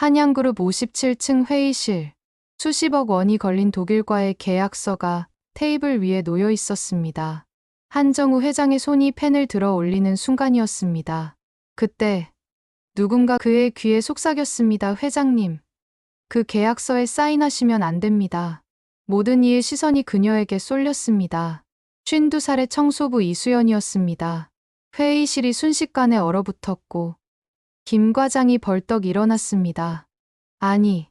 한양그룹 57층 회의실. 수십억 원이 걸린 독일과의 계약서가 테이블 위에 놓여 있었습니다. 한정우 회장의 손이 펜을 들어 올리는 순간이었습니다. 그때 누군가 그의 귀에 속삭였습니다. 회장님, 그 계약서에 사인하시면 안 됩니다. 모든 이의 시선이 그녀에게 쏠렸습니다. 52살의 청소부 이수연이었습니다. 회의실이 순식간에 얼어붙었고 김 과장이 벌떡 일어났습니다. 아니,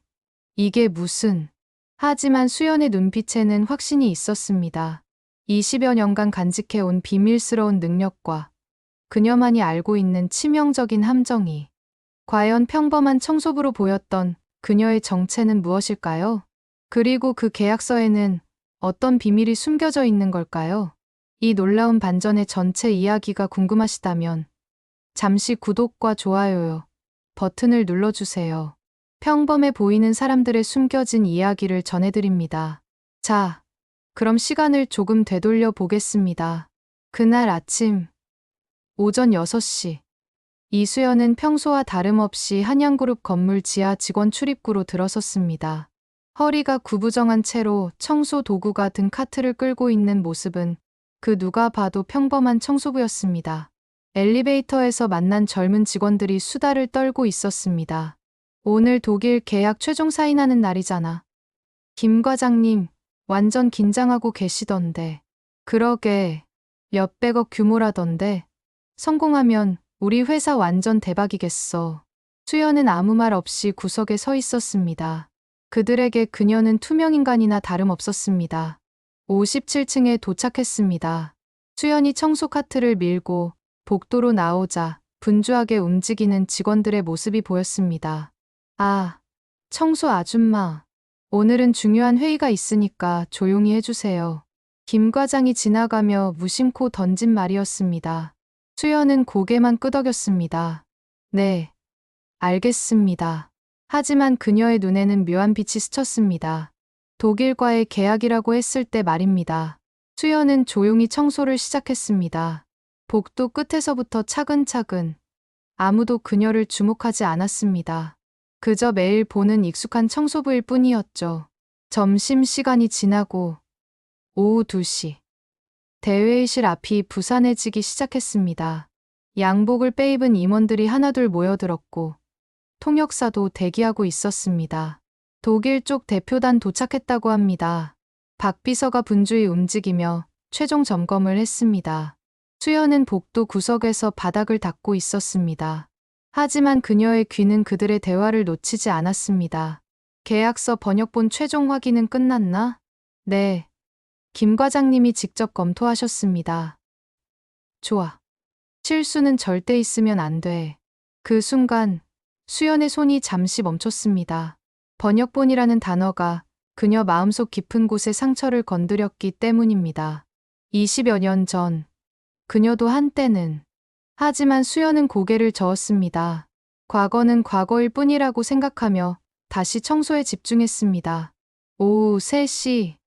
이게 무슨... 하지만 수연의 눈빛에는 확신이 있었습니다. 20여 년간 간직해온 비밀스러운 능력과 그녀만이 알고 있는 치명적인 함정이 과연 평범한 청소부로 보였던 그녀의 정체는 무엇일까요? 그리고 그 계약서에는 어떤 비밀이 숨겨져 있는 걸까요? 이 놀라운 반전의 전체 이야기가 궁금하시다면 잠시 구독과 좋아요 버튼을 눌러주세요. 평범해 보이는 사람들의 숨겨진 이야기를 전해드립니다. 자, 그럼 시간을 조금 되돌려 보겠습니다. 그날 아침 오전 6시 이수연은 평소와 다름없이 한양그룹 건물 지하 직원 출입구로 들어섰습니다. 허리가 구부정한 채로 청소 도구가 든 카트를 끌고 있는 모습은 그 누가 봐도 평범한 청소부였습니다. 엘리베이터에서 만난 젊은 직원들이 수다를 떨고 있었습니다. 오늘 독일 계약 최종 사인하는 날이잖아. 김 과장님, 완전 긴장하고 계시던데. 그러게, 몇백억 규모라던데. 성공하면 우리 회사 완전 대박이겠어. 수연은 아무 말 없이 구석에 서 있었습니다. 그들에게 그녀는 투명인간이나 다름없었습니다. 57층에 도착했습니다. 수연이 청소 카트를 밀고 복도로 나오자 분주하게 움직이는 직원들의 모습이 보였습니다. 아, 청소 아줌마. 오늘은 중요한 회의가 있으니까 조용히 해주세요. 김 과장이 지나가며 무심코 던진 말이었습니다. 수연은 고개만 끄덕였습니다. 네, 알겠습니다. 하지만 그녀의 눈에는 묘한 빛이 스쳤습니다. 독일과의 계약이라고 했을 때 말입니다. 수연은 조용히 청소를 시작했습니다. 복도 끝에서부터 차근차근. 아무도 그녀를 주목하지 않았습니다. 그저 매일 보는 익숙한 청소부일 뿐이었죠. 점심시간이 지나고 오후 2시. 대회의실 앞이 부산해지기 시작했습니다. 양복을 빼입은 임원들이 하나둘 모여들었고 통역사도 대기하고 있었습니다. 독일 쪽 대표단 도착했다고 합니다. 박 비서가 분주히 움직이며 최종 점검을 했습니다. 수연은 복도 구석에서 바닥을 닦고 있었습니다. 하지만 그녀의 귀는 그들의 대화를 놓치지 않았습니다. 계약서 번역본 최종 확인은 끝났나? 네. 김 과장님이 직접 검토하셨습니다. 좋아. 실수는 절대 있으면 안 돼. 그 순간 수연의 손이 잠시 멈췄습니다. 번역본이라는 단어가 그녀 마음속 깊은 곳의 상처를 건드렸기 때문입니다. 20여 년 전 그녀도 한때는 하지만 수연은 고개를 저었습니다. 과거는 과거일 뿐이라고 생각하며 다시 청소에 집중했습니다. 오후 3시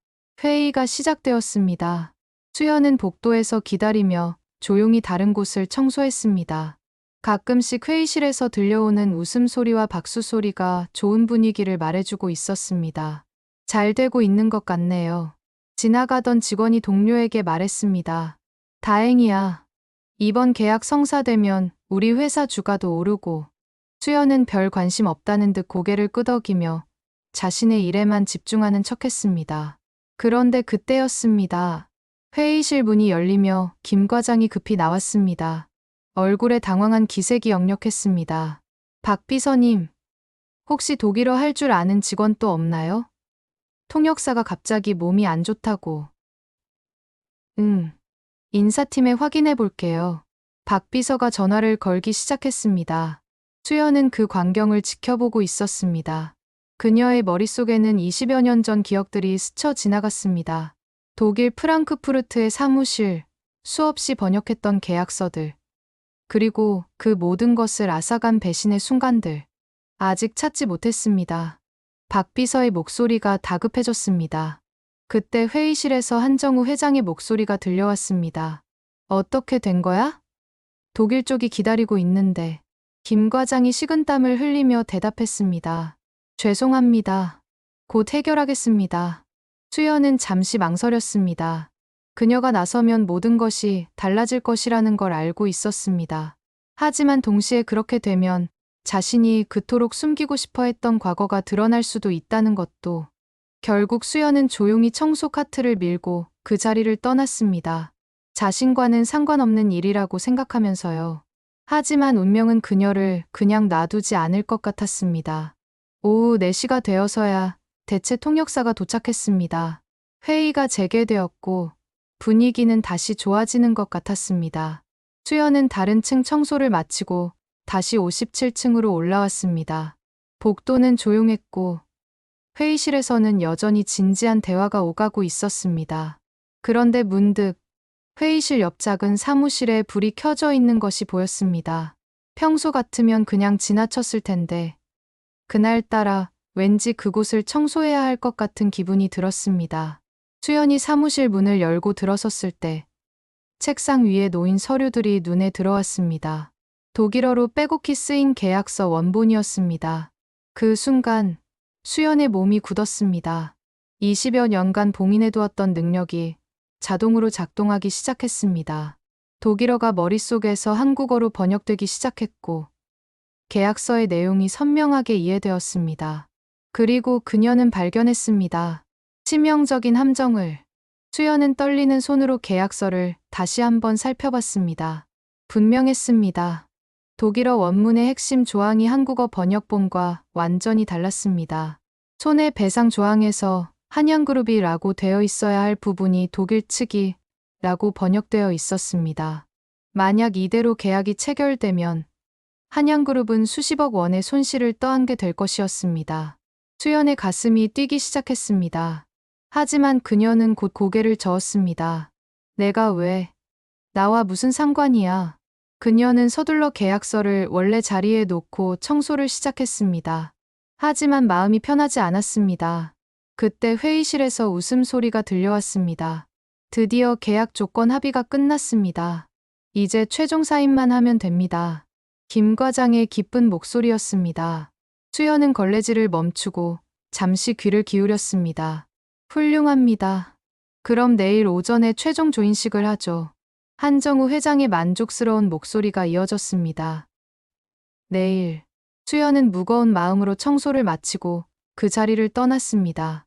회의가 시작되었습니다. 수연은 복도에서 기다리며 조용히 다른 곳을 청소했습니다. 가끔씩 회의실에서 들려오는 웃음소리와 박수소리가 좋은 분위기를 말해주고 있었습니다. 잘 되고 있는 것 같네요. 지나가던 직원이 동료에게 말했습니다. 다행이야. 이번 계약 성사되면 우리 회사 주가도 오르고. 수연은 별 관심 없다는 듯 고개를 끄덕이며 자신의 일에만 집중하는 척했습니다. 그런데 그때였습니다. 회의실 문이 열리며 김 과장이 급히 나왔습니다. 얼굴에 당황한 기색이 역력했습니다. 박 비서님, 혹시 독일어 할 줄 아는 직원 또 없나요? 통역사가 갑자기 몸이 안 좋다고. 인사팀에 확인해 볼게요. 박 비서가 전화를 걸기 시작했습니다. 수연은 그 광경을 지켜보고 있었습니다. 그녀의 머릿속에는 20여 년 전 기억들이 스쳐 지나갔습니다. 독일 프랑크푸르트의 사무실, 수없이 번역했던 계약서들, 그리고 그 모든 것을 앗아간 배신의 순간들. 아직 찾지 못했습니다. 박 비서의 목소리가 다급해졌습니다. 그때 회의실에서 한정우 회장의 목소리가 들려왔습니다. 어떻게 된 거야? 독일 쪽이 기다리고 있는데. 김 과장이 식은땀을 흘리며 대답했습니다. 죄송합니다. 곧 해결하겠습니다. 수연은 잠시 망설였습니다. 그녀가 나서면 모든 것이 달라질 것이라는 걸 알고 있었습니다. 하지만 동시에 그렇게 되면 자신이 그토록 숨기고 싶어 했던 과거가 드러날 수도 있다는 것도. 결국 수연은 조용히 청소 카트를 밀고 그 자리를 떠났습니다. 자신과는 상관없는 일이라고 생각하면서요. 하지만 운명은 그녀를 그냥 놔두지 않을 것 같았습니다. 오후 4시가 되어서야 대체 통역사가 도착했습니다. 회의가 재개되었고 분위기는 다시 좋아지는 것 같았습니다. 수연은 다른 층 청소를 마치고 다시 57층으로 올라왔습니다. 복도는 조용했고 회의실에서는 여전히 진지한 대화가 오가고 있었습니다. 그런데 문득 회의실 옆 작은 사무실에 불이 켜져 있는 것이 보였습니다. 평소 같으면 그냥 지나쳤을 텐데 그날따라 왠지 그곳을 청소해야 할 것 같은 기분이 들었습니다. 수연이 사무실 문을 열고 들어섰을 때 책상 위에 놓인 서류들이 눈에 들어왔습니다. 독일어로 빼곡히 쓰인 계약서 원본이었습니다. 그 순간 수연의 몸이 굳었습니다. 20여 년간 봉인해두었던 능력이 자동으로 작동하기 시작했습니다. 독일어가 머릿속에서 한국어로 번역되기 시작했고 계약서의 내용이 선명하게 이해되었습니다. 그리고 그녀는 발견했습니다. 치명적인 함정을. 수연은 떨리는 손으로 계약서를 다시 한번 살펴봤습니다. 분명했습니다. 독일어 원문의 핵심 조항이 한국어 번역본과 완전히 달랐습니다. 손해배상 조항에서 한양그룹이라고 되어 있어야 할 부분이 독일 측이 라고 번역되어 있었습니다. 만약 이대로 계약이 체결되면 한양그룹은 수십억 원의 손실을 떠안게 될 것이었습니다. 수연의 가슴이 뛰기 시작했습니다. 하지만 그녀는 곧 고개를 저었습니다. 내가 왜? 나와 무슨 상관이야? 그녀는 서둘러 계약서를 원래 자리에 놓고 청소를 시작했습니다. 하지만 마음이 편하지 않았습니다. 그때 회의실에서 웃음소리가 들려왔습니다. 드디어 계약 조건 합의가 끝났습니다. 이제 최종 사인만 하면 됩니다. 김 과장의 기쁜 목소리였습니다. 수연은 걸레질을 멈추고 잠시 귀를 기울였습니다. 훌륭합니다. 그럼 내일 오전에 최종 조인식을 하죠. 한정우 회장의 만족스러운 목소리가 이어졌습니다. 내일. 수연은 무거운 마음으로 청소를 마치고 그 자리를 떠났습니다.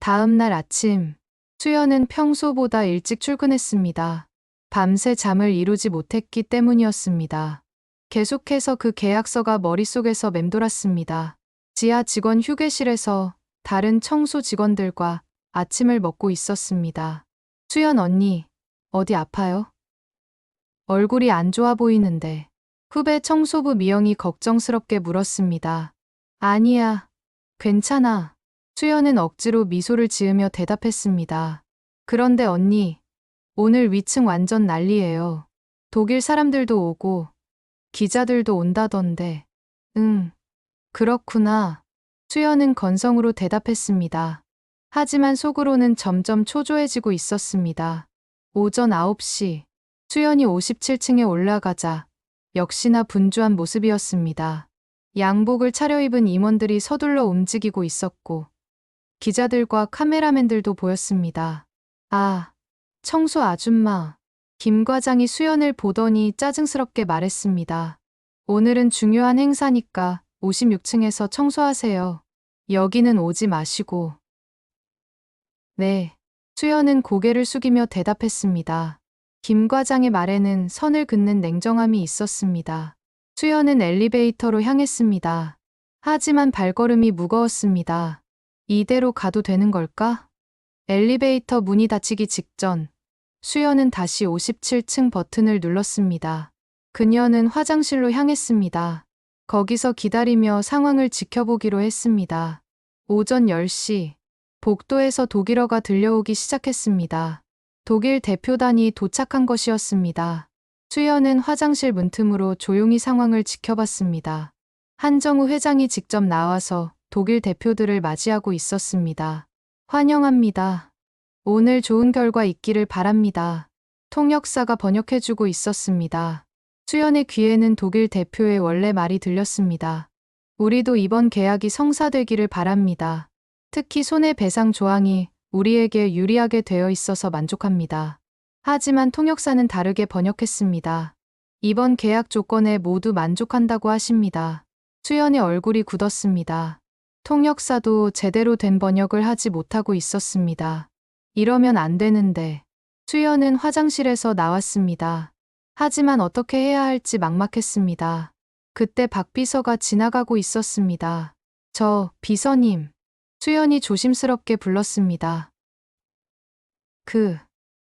다음 날 아침, 수연은 평소보다 일찍 출근했습니다. 밤새 잠을 이루지 못했기 때문이었습니다. 계속해서 그 계약서가 머릿속에서 맴돌았습니다. 지하 직원 휴게실에서 다른 청소 직원들과 아침을 먹고 있었습니다. 수연 언니, 어디 아파요? 얼굴이 안 좋아 보이는데. 후배 청소부 미영이 걱정스럽게 물었습니다. 아니야, 괜찮아. 수연은 억지로 미소를 지으며 대답했습니다. 그런데 언니, 오늘 위층 완전 난리예요. 독일 사람들도 오고 기자들도 온다던데. 응, 그렇구나. 수연은 건성으로 대답했습니다. 하지만 속으로는 점점 초조해지고 있었습니다. 오전 9시, 수연이 57층에 올라가자 역시나 분주한 모습이었습니다. 양복을 차려입은 임원들이 서둘러 움직이고 있었고 기자들과 카메라맨들도 보였습니다. 아, 청소 아줌마. 김 과장이 수연을 보더니 짜증스럽게 말했습니다. 오늘은 중요한 행사니까 56층에서 청소하세요. 여기는 오지 마시고. 네. 수연은 고개를 숙이며 대답했습니다. 김 과장의 말에는 선을 긋는 냉정함이 있었습니다. 수연은 엘리베이터로 향했습니다. 하지만 발걸음이 무거웠습니다. 이대로 가도 되는 걸까? 엘리베이터 문이 닫히기 직전 수연은 다시 57층 버튼을 눌렀습니다. 그녀는 화장실로 향했습니다. 거기서 기다리며 상황을 지켜보기로 했습니다. 오전 10시, 복도에서 독일어가 들려오기 시작했습니다. 독일 대표단이 도착한 것이었습니다. 수연은 화장실 문틈으로 조용히 상황을 지켜봤습니다. 한정우 회장이 직접 나와서 독일 대표들을 맞이하고 있었습니다. 환영합니다. 오늘 좋은 결과 있기를 바랍니다. 통역사가 번역해주고 있었습니다. 수연의 귀에는 독일 대표의 원래 말이 들렸습니다. 우리도 이번 계약이 성사되기를 바랍니다. 특히 손해배상 조항이 우리에게 유리하게 되어 있어서 만족합니다. 하지만 통역사는 다르게 번역했습니다. 이번 계약 조건에 모두 만족한다고 하십니다. 수연의 얼굴이 굳었습니다. 통역사도 제대로 된 번역을 하지 못하고 있었습니다. 이러면 안 되는데. 수연은 화장실에서 나왔습니다. 하지만 어떻게 해야 할지 막막했습니다. 그때 박 비서가 지나가고 있었습니다. 저, 비서님. 수연이 조심스럽게 불렀습니다.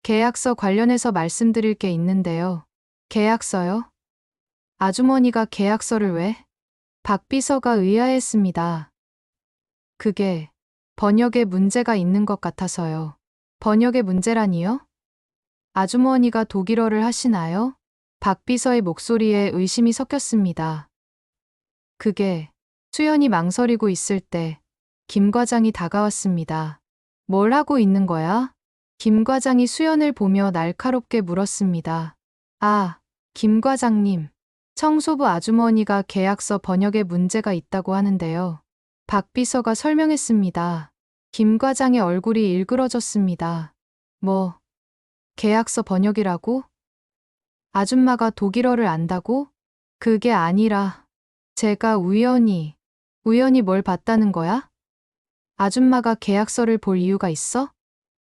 계약서 관련해서 말씀드릴 게 있는데요. 계약서요? 아주머니가 계약서를 왜? 박 비서가 의아했습니다. 그게 번역에 문제가 있는 것 같아서요. 번역의 문제라니요? 아주머니가 독일어를 하시나요? 박 비서의 목소리에 의심이 섞였습니다. 그게 수연이 망설이고 있을 때 김 과장이 다가왔습니다. 뭘 하고 있는 거야? 김 과장이 수연을 보며 날카롭게 물었습니다. 아, 김 과장님. 청소부 아주머니가 계약서 번역에 문제가 있다고 하는데요. 박 비서가 설명했습니다. 김 과장의 얼굴이 일그러졌습니다. 뭐, 계약서 번역이라고? 아줌마가 독일어를 안다고? 그게 아니라 제가 우연히 뭘 봤다는 거야? 아줌마가 계약서를 볼 이유가 있어?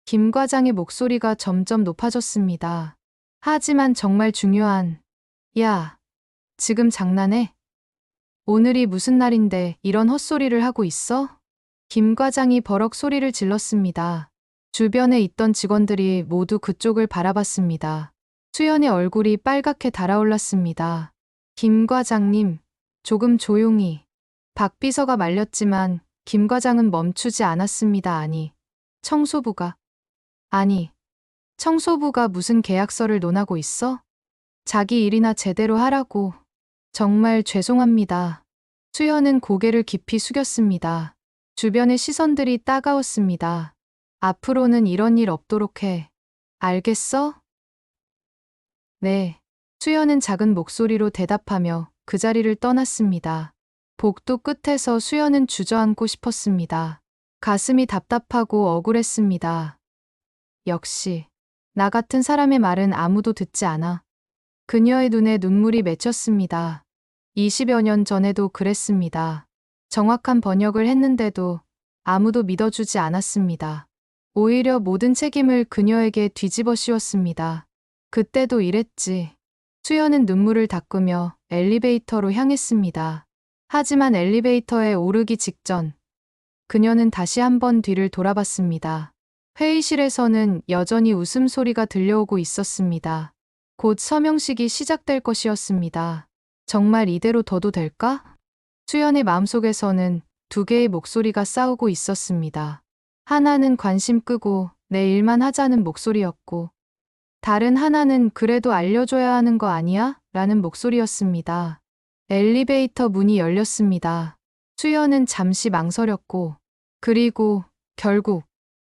김 과장의 목소리가 점점 높아졌습니다. 하지만 정말 중요한, 야, 지금 장난해? 오늘이 무슨 날인데 이런 헛소리를 하고 있어? 김 과장이 버럭 소리를 질렀습니다. 주변에 있던 직원들이 모두 그쪽을 바라봤습니다. 수연의 얼굴이 빨갛게 달아올랐습니다. 김 과장님, 조금 조용히. 박 비서가 말렸지만 김 과장은 멈추지 않았습니다. 청소부가 무슨 계약서를 논하고 있어? 자기 일이나 제대로 하라고. 정말 죄송합니다. 수연은 고개를 깊이 숙였습니다. 주변의 시선들이 따가웠습니다. 앞으로는 이런 일 없도록 해. 알겠어? 네. 수연은 작은 목소리로 대답하며 그 자리를 떠났습니다. 복도 끝에서 수연은 주저앉고 싶었습니다. 가슴이 답답하고 억울했습니다. 역시 나 같은 사람의 말은 아무도 듣지 않아. 그녀의 눈에 눈물이 맺혔습니다. 20여 년 전에도 그랬습니다. 정확한 번역을 했는데도 아무도 믿어주지 않았습니다. 오히려 모든 책임을 그녀에게 뒤집어 씌웠습니다. 그때도 이랬지. 수연은 눈물을 닦으며 엘리베이터로 향했습니다. 하지만 엘리베이터에 오르기 직전 그녀는 다시 한번 뒤를 돌아봤습니다. 회의실에서는 여전히 웃음소리가 들려오고 있었습니다. 곧 서명식이 시작될 것이었습니다. 정말 이대로 둬도 될까? 수연의 마음속에서는 두 개의 목소리가 싸우고 있었습니다. 하나는 관심 끄고 내 일만 하자는 목소리였고, 다른 하나는 그래도 알려줘야 하는 거 아니야? 라는 목소리였습니다. 엘리베이터 문이 열렸습니다. 수연은 잠시 망설였고, 그리고 결국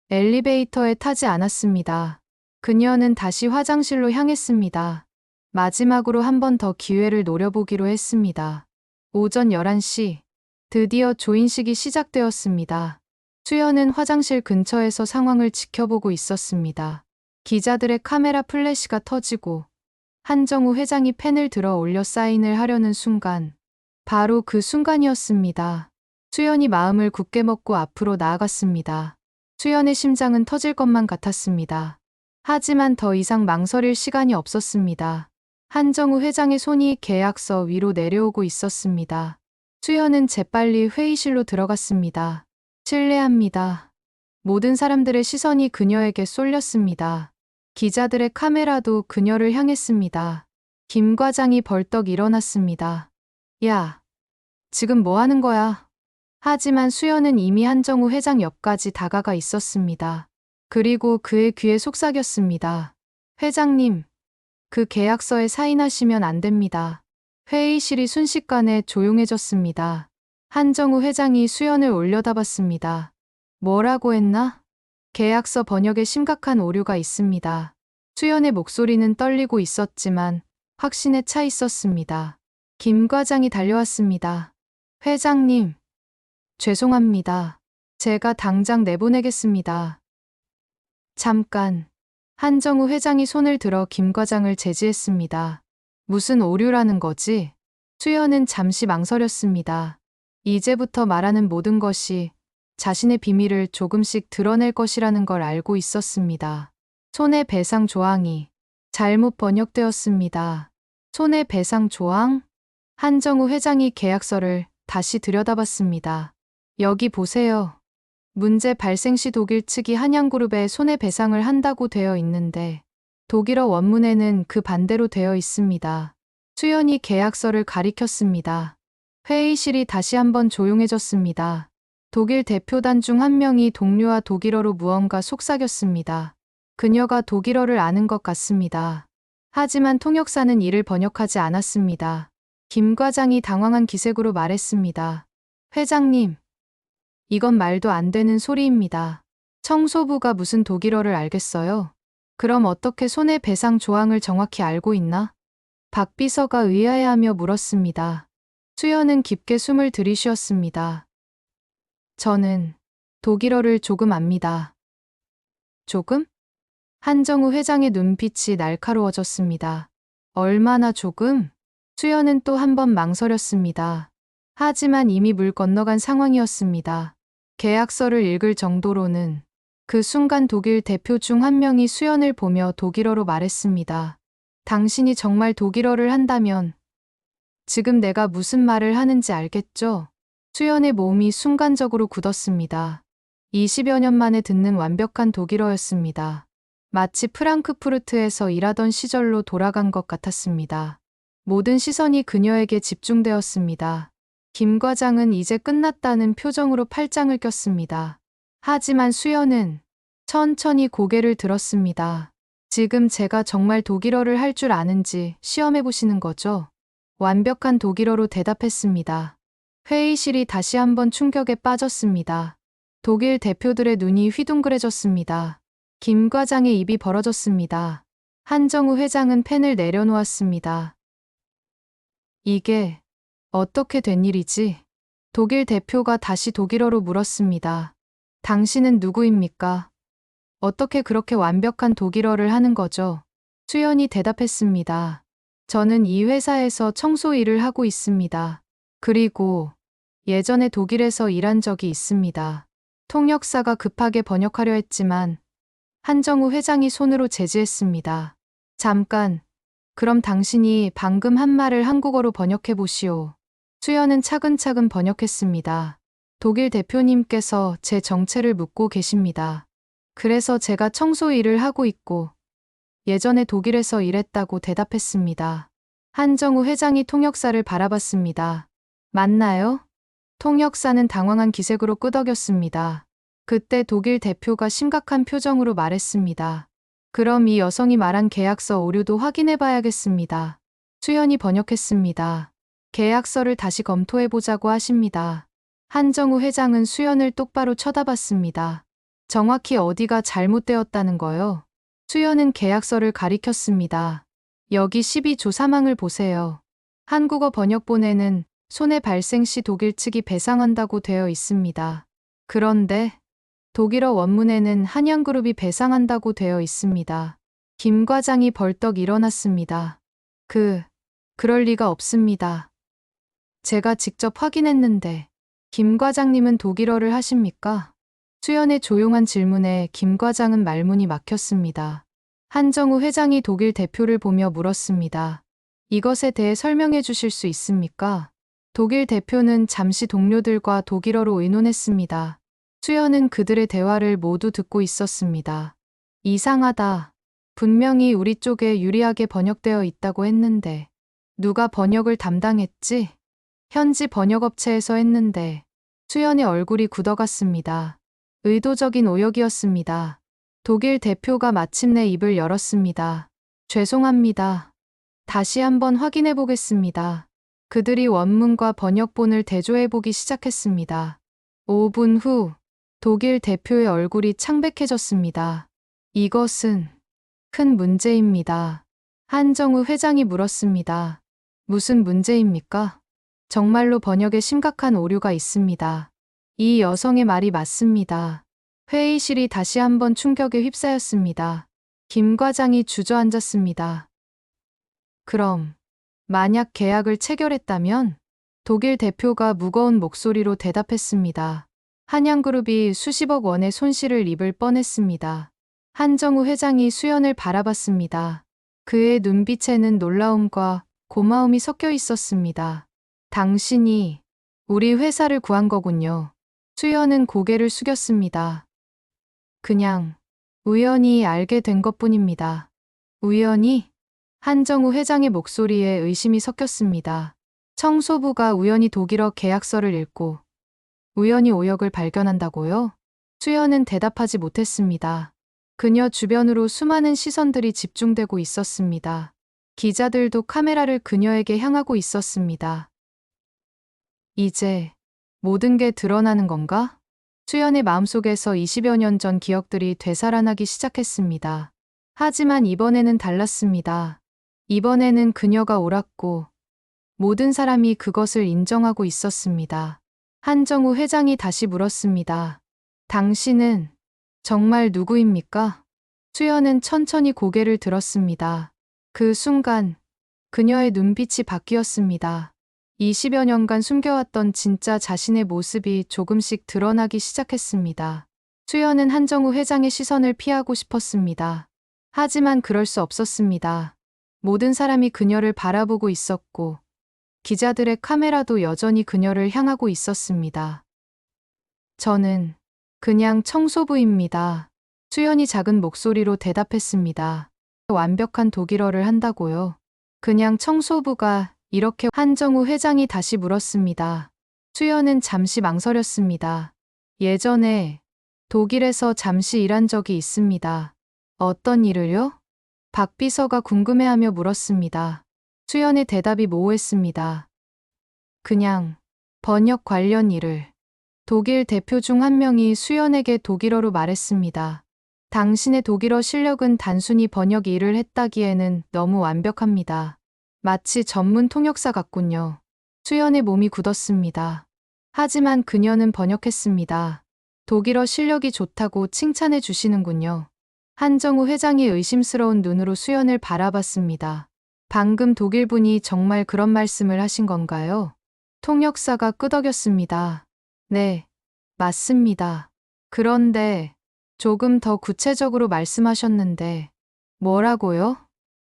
엘리베이터에 타지 않았습니다. 그녀는 다시 화장실로 향했습니다. 마지막으로 한 번 더 기회를 노려보기로 했습니다. 오전 11시, 드디어 조인식이 시작되었습니다. 수연은 화장실 근처에서 상황을 지켜보고 있었습니다. 기자들의 카메라 플래시가 터지고 한정우 회장이 펜을 들어 올려 사인을 하려는 순간, 바로 그 순간이었습니다. 수연이 마음을 굳게 먹고 앞으로 나아갔습니다. 수연의 심장은 터질 것만 같았습니다. 하지만 더 이상 망설일 시간이 없었습니다. 한정우 회장의 손이 계약서 위로 내려오고 있었습니다. 수연은 재빨리 회의실로 들어갔습니다. 실례합니다. 모든 사람들의 시선이 그녀에게 쏠렸습니다. 기자들의 카메라도 그녀를 향했습니다. 김 과장이 벌떡 일어났습니다. 야, 지금 뭐 하는 거야? 하지만 수연은 이미 한정우 회장 옆까지 다가가 있었습니다. 그리고 그의 귀에 속삭였습니다. 회장님, 그 계약서에 사인하시면 안 됩니다. 회의실이 순식간에 조용해졌습니다. 한정우 회장이 수연을 올려다봤습니다. 뭐라고 했나? 계약서 번역에 심각한 오류가 있습니다. 수연의 목소리는 떨리고 있었지만 확신에 차 있었습니다. 김 과장이 달려왔습니다. 회장님, 죄송합니다. 제가 당장 내보내겠습니다. 잠깐. 한정우 회장이 손을 들어 김 과장을 제지했습니다. 무슨 오류라는 거지? 수연은 잠시 망설였습니다. 이제부터 말하는 모든 것이 자신의 비밀을 조금씩 드러낼 것이라는 걸 알고 있었습니다. 손해배상 조항이 잘못 번역되었습니다. 손해배상 조항? 한정우 회장이 계약서를 다시 들여다봤습니다. 여기 보세요. 문제 발생 시 독일 측이 한양그룹에 손해배상을 한다고 되어 있는데 독일어 원문에는 그 반대로 되어 있습니다. 수연이 계약서를 가리켰습니다. 회의실이 다시 한번 조용해졌습니다. 독일 대표단 중 한 명이 동료와 독일어로 무언가 속삭였습니다. 그녀가 독일어를 아는 것 같습니다. 하지만 통역사는 이를 번역하지 않았습니다. 김 과장이 당황한 기색으로 말했습니다. 회장님, 이건 말도 안 되는 소리입니다. 청소부가 무슨 독일어를 알겠어요? 그럼 어떻게 손해배상 조항을 정확히 알고 있나? 박 비서가 의아해하며 물었습니다. 수연은 깊게 숨을 들이쉬었습니다. 저는 독일어를 조금 압니다. 조금? 한정우 회장의 눈빛이 날카로워졌습니다. 얼마나 조금? 수연은 또 한 번 망설였습니다. 하지만 이미 물 건너간 상황이었습니다. 계약서를 읽을 정도로는. 그 순간 독일 대표 중 한 명이 수연을 보며 독일어로 말했습니다. 당신이 정말 독일어를 한다면 지금 내가 무슨 말을 하는지 알겠죠? 수연의 몸이 순간적으로 굳었습니다. 20여 년 만에 듣는 완벽한 독일어였습니다. 마치 프랑크푸르트에서 일하던 시절로 돌아간 것 같았습니다. 모든 시선이 그녀에게 집중되었습니다. 김 과장은 이제 끝났다는 표정으로 팔짱을 꼈습니다. 하지만 수연은 천천히 고개를 들었습니다. 지금 제가 정말 독일어를 할 줄 아는지 시험해 보시는 거죠? 완벽한 독일어로 대답했습니다. 회의실이 다시 한번 충격에 빠졌습니다. 독일 대표들의 눈이 휘둥그레졌습니다. 김 과장의 입이 벌어졌습니다. 한정우 회장은 펜을 내려놓았습니다. 이게 어떻게 된 일이지? 독일 대표가 다시 독일어로 물었습니다. 당신은 누구입니까? 어떻게 그렇게 완벽한 독일어를 하는 거죠? 수연이 대답했습니다. 저는 이 회사에서 청소 일을 하고 있습니다. 그리고 예전에 독일에서 일한 적이 있습니다. 통역사가 급하게 번역하려 했지만 한정우 회장이 손으로 제지했습니다. 잠깐, 그럼 당신이 방금 한 말을 한국어로 번역해 보시오. 수연은 차근차근 번역했습니다. 독일 대표님께서 제 정체를 묻고 계십니다. 그래서 제가 청소 일을 하고 있고 예전에 독일에서 일했다고 대답했습니다. 한정우 회장이 통역사를 바라봤습니다. 맞나요? 통역사는 당황한 기색으로 끄덕였습니다. 그때 독일 대표가 심각한 표정으로 말했습니다. 그럼 이 여성이 말한 계약서 오류도 확인해 봐야겠습니다. 수연이 번역했습니다. 계약서를 다시 검토해 보자고 하십니다. 한정우 회장은 수연을 똑바로 쳐다봤습니다. 정확히 어디가 잘못되었다는 거요? 수연은 계약서를 가리켰습니다. 여기 12조 3항을 보세요. 한국어 번역본에는 손해 발생 시 독일 측이 배상한다고 되어 있습니다. 그런데 독일어 원문에는 한양그룹이 배상한다고 되어 있습니다. 김 과장이 벌떡 일어났습니다. 그럴 리가 없습니다. 제가 직접 확인했는데 김 과장님은 독일어를 하십니까? 수연의 조용한 질문에 김 과장은 말문이 막혔습니다. 한정우 회장이 독일 대표를 보며 물었습니다. 이것에 대해 설명해 주실 수 있습니까? 독일 대표는 잠시 동료들과 독일어로 의논했습니다. 수연은 그들의 대화를 모두 듣고 있었습니다. 이상하다. 분명히 우리 쪽에 유리하게 번역되어 있다고 했는데 누가 번역을 담당했지? 현지 번역업체에서 했는데 수연의 얼굴이 굳어갔습니다. 의도적인 오역이었습니다. 독일 대표가 마침내 입을 열었습니다. 죄송합니다. 다시 한번 확인해 보겠습니다. 그들이 원문과 번역본을 대조해 보기 시작했습니다. 5분 후 독일 대표의 얼굴이 창백해졌습니다. 이것은 큰 문제입니다. 한정우 회장이 물었습니다. 무슨 문제입니까? 정말로 번역에 심각한 오류가 있습니다. 이 여성의 말이 맞습니다. 회의실이 다시 한번 충격에 휩싸였습니다. 김 과장이 주저앉았습니다. 그럼 만약 계약을 체결했다면? 독일 대표가 무거운 목소리로 대답했습니다. 한양그룹이 수십억 원의 손실을 입을 뻔했습니다. 한정우 회장이 수연을 바라봤습니다. 그의 눈빛에는 놀라움과 고마움이 섞여 있었습니다. 당신이 우리 회사를 구한 거군요. 수연은 고개를 숙였습니다. 그냥 우연히 알게 된 것뿐입니다. 우연히? 한정우 회장의 목소리에 의심이 섞였습니다. 청소부가 우연히 독일어 계약서를 읽고 우연히 오역을 발견한다고요? 수연은 대답하지 못했습니다. 그녀 주변으로 수많은 시선들이 집중되고 있었습니다. 기자들도 카메라를 그녀에게 향하고 있었습니다. 이제 모든 게 드러나는 건가? 수연의 마음속에서 20여 년 전 기억들이 되살아나기 시작했습니다. 하지만 이번에는 달랐습니다. 이번에는 그녀가 옳았고 모든 사람이 그것을 인정하고 있었습니다. 한정우 회장이 다시 물었습니다. 당신은 정말 누구입니까? 수연은 천천히 고개를 들었습니다. 그 순간 그녀의 눈빛이 바뀌었습니다. 20여 년간 숨겨왔던 진짜 자신의 모습이 조금씩 드러나기 시작했습니다. 수연은 한정우 회장의 시선을 피하고 싶었습니다. 하지만 그럴 수 없었습니다. 모든 사람이 그녀를 바라보고 있었고 기자들의 카메라도 여전히 그녀를 향하고 있었습니다. 저는 그냥 청소부입니다. 수연이 작은 목소리로 대답했습니다. 완벽한 독일어를 한다고요? 그냥 청소부가 이렇게 한정우 회장이 다시 물었습니다. 수연은 잠시 망설였습니다. 예전에 독일에서 잠시 일한 적이 있습니다. 어떤 일을요? 박 비서가 궁금해하며 물었습니다. 수연의 대답이 모호했습니다. 그냥 번역 관련 일을. 독일 대표 중 한 명이 수연에게 독일어로 말했습니다. 당신의 독일어 실력은 단순히 번역 일을 했다기에는 너무 완벽합니다. 마치 전문 통역사 같군요. 수연의 몸이 굳었습니다. 하지만 그녀는 번역했습니다. 독일어 실력이 좋다고 칭찬해 주시는군요. 한정우 회장이 의심스러운 눈으로 수연을 바라봤습니다. 방금 독일분이 정말 그런 말씀을 하신 건가요? 통역사가 끄덕였습니다. 네, 맞습니다. 그런데 조금 더 구체적으로 말씀하셨는데 뭐라고요?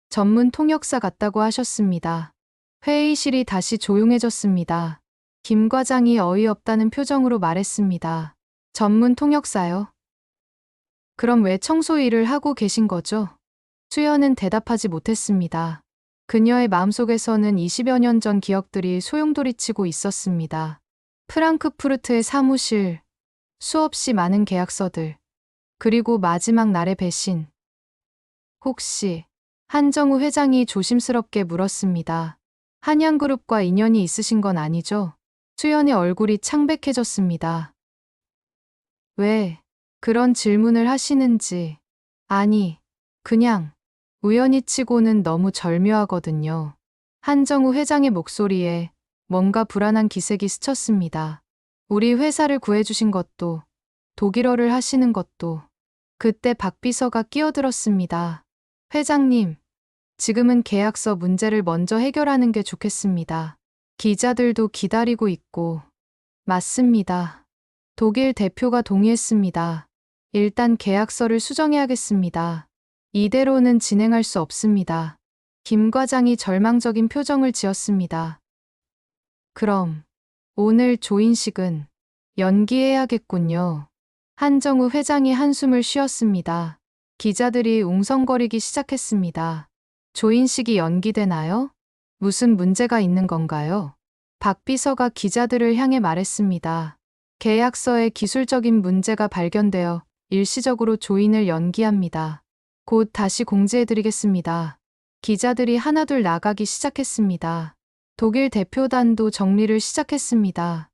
전문 통역사 같다고 하셨습니다. 회의실이 다시 조용해졌습니다. 김 과장이 어이없다는 표정으로 말했습니다. 전문 통역사요? 그럼 왜 청소 일을 하고 계신 거죠? 수연은 대답하지 못했습니다. 그녀의 마음속에서는 20여 년 전 기억들이 소용돌이치고 있었습니다. 프랑크푸르트의 사무실, 수없이 많은 계약서들, 그리고 마지막 날의 배신. 혹시 한정우 회장이 조심스럽게 물었습니다. 한양그룹과 인연이 있으신 건 아니죠? 수연의 얼굴이 창백해졌습니다. 왜 그런 질문을 하시는지. 아니, 그냥 우연히 치고는 너무 절묘하거든요. 한정우 회장의 목소리에 뭔가 불안한 기색이 스쳤습니다. 우리 회사를 구해주신 것도, 독일어를 하시는 것도. 그때 박 비서가 끼어들었습니다. 회장님, 지금은 계약서 문제를 먼저 해결하는 게 좋겠습니다. 기자들도 기다리고 있고. 맞습니다. 독일 대표가 동의했습니다. 일단 계약서를 수정해야겠습니다. 이대로는 진행할 수 없습니다. 김 과장이 절망적인 표정을 지었습니다. 그럼 오늘 조인식은 연기해야겠군요. 한정우 회장이 한숨을 쉬었습니다. 기자들이 웅성거리기 시작했습니다. 조인식이 연기되나요? 무슨 문제가 있는 건가요? 박 비서가 기자들을 향해 말했습니다. 계약서에 기술적인 문제가 발견되어 일시적으로 조인을 연기합니다. 곧 다시 공지해드리겠습니다. 기자들이 하나둘 나가기 시작했습니다. 독일 대표단도 정리를 시작했습니다.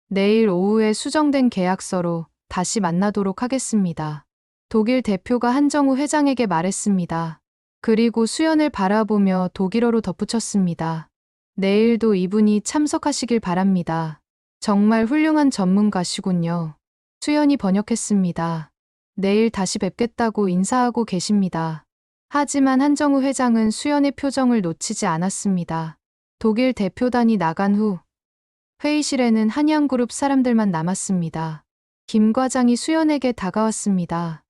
내일 오후에 수정된 계약서로 다시 만나도록 하겠습니다. 독일 대표가 한정우 회장에게 말했습니다. 그리고 수연을 바라보며 독일어로 덧붙였습니다. 내일도 이분이 참석하시길 바랍니다. 정말 훌륭한 전문가시군요. 수연이 번역했습니다. 내일 다시 뵙겠다고 인사하고 계십니다. 하지만 한정우 회장은 수연의 표정을 놓치지 않았습니다. 독일 대표단이 나간 후 회의실에는 한양그룹 사람들만 남았습니다. 김 과장이 수연에게 다가왔습니다.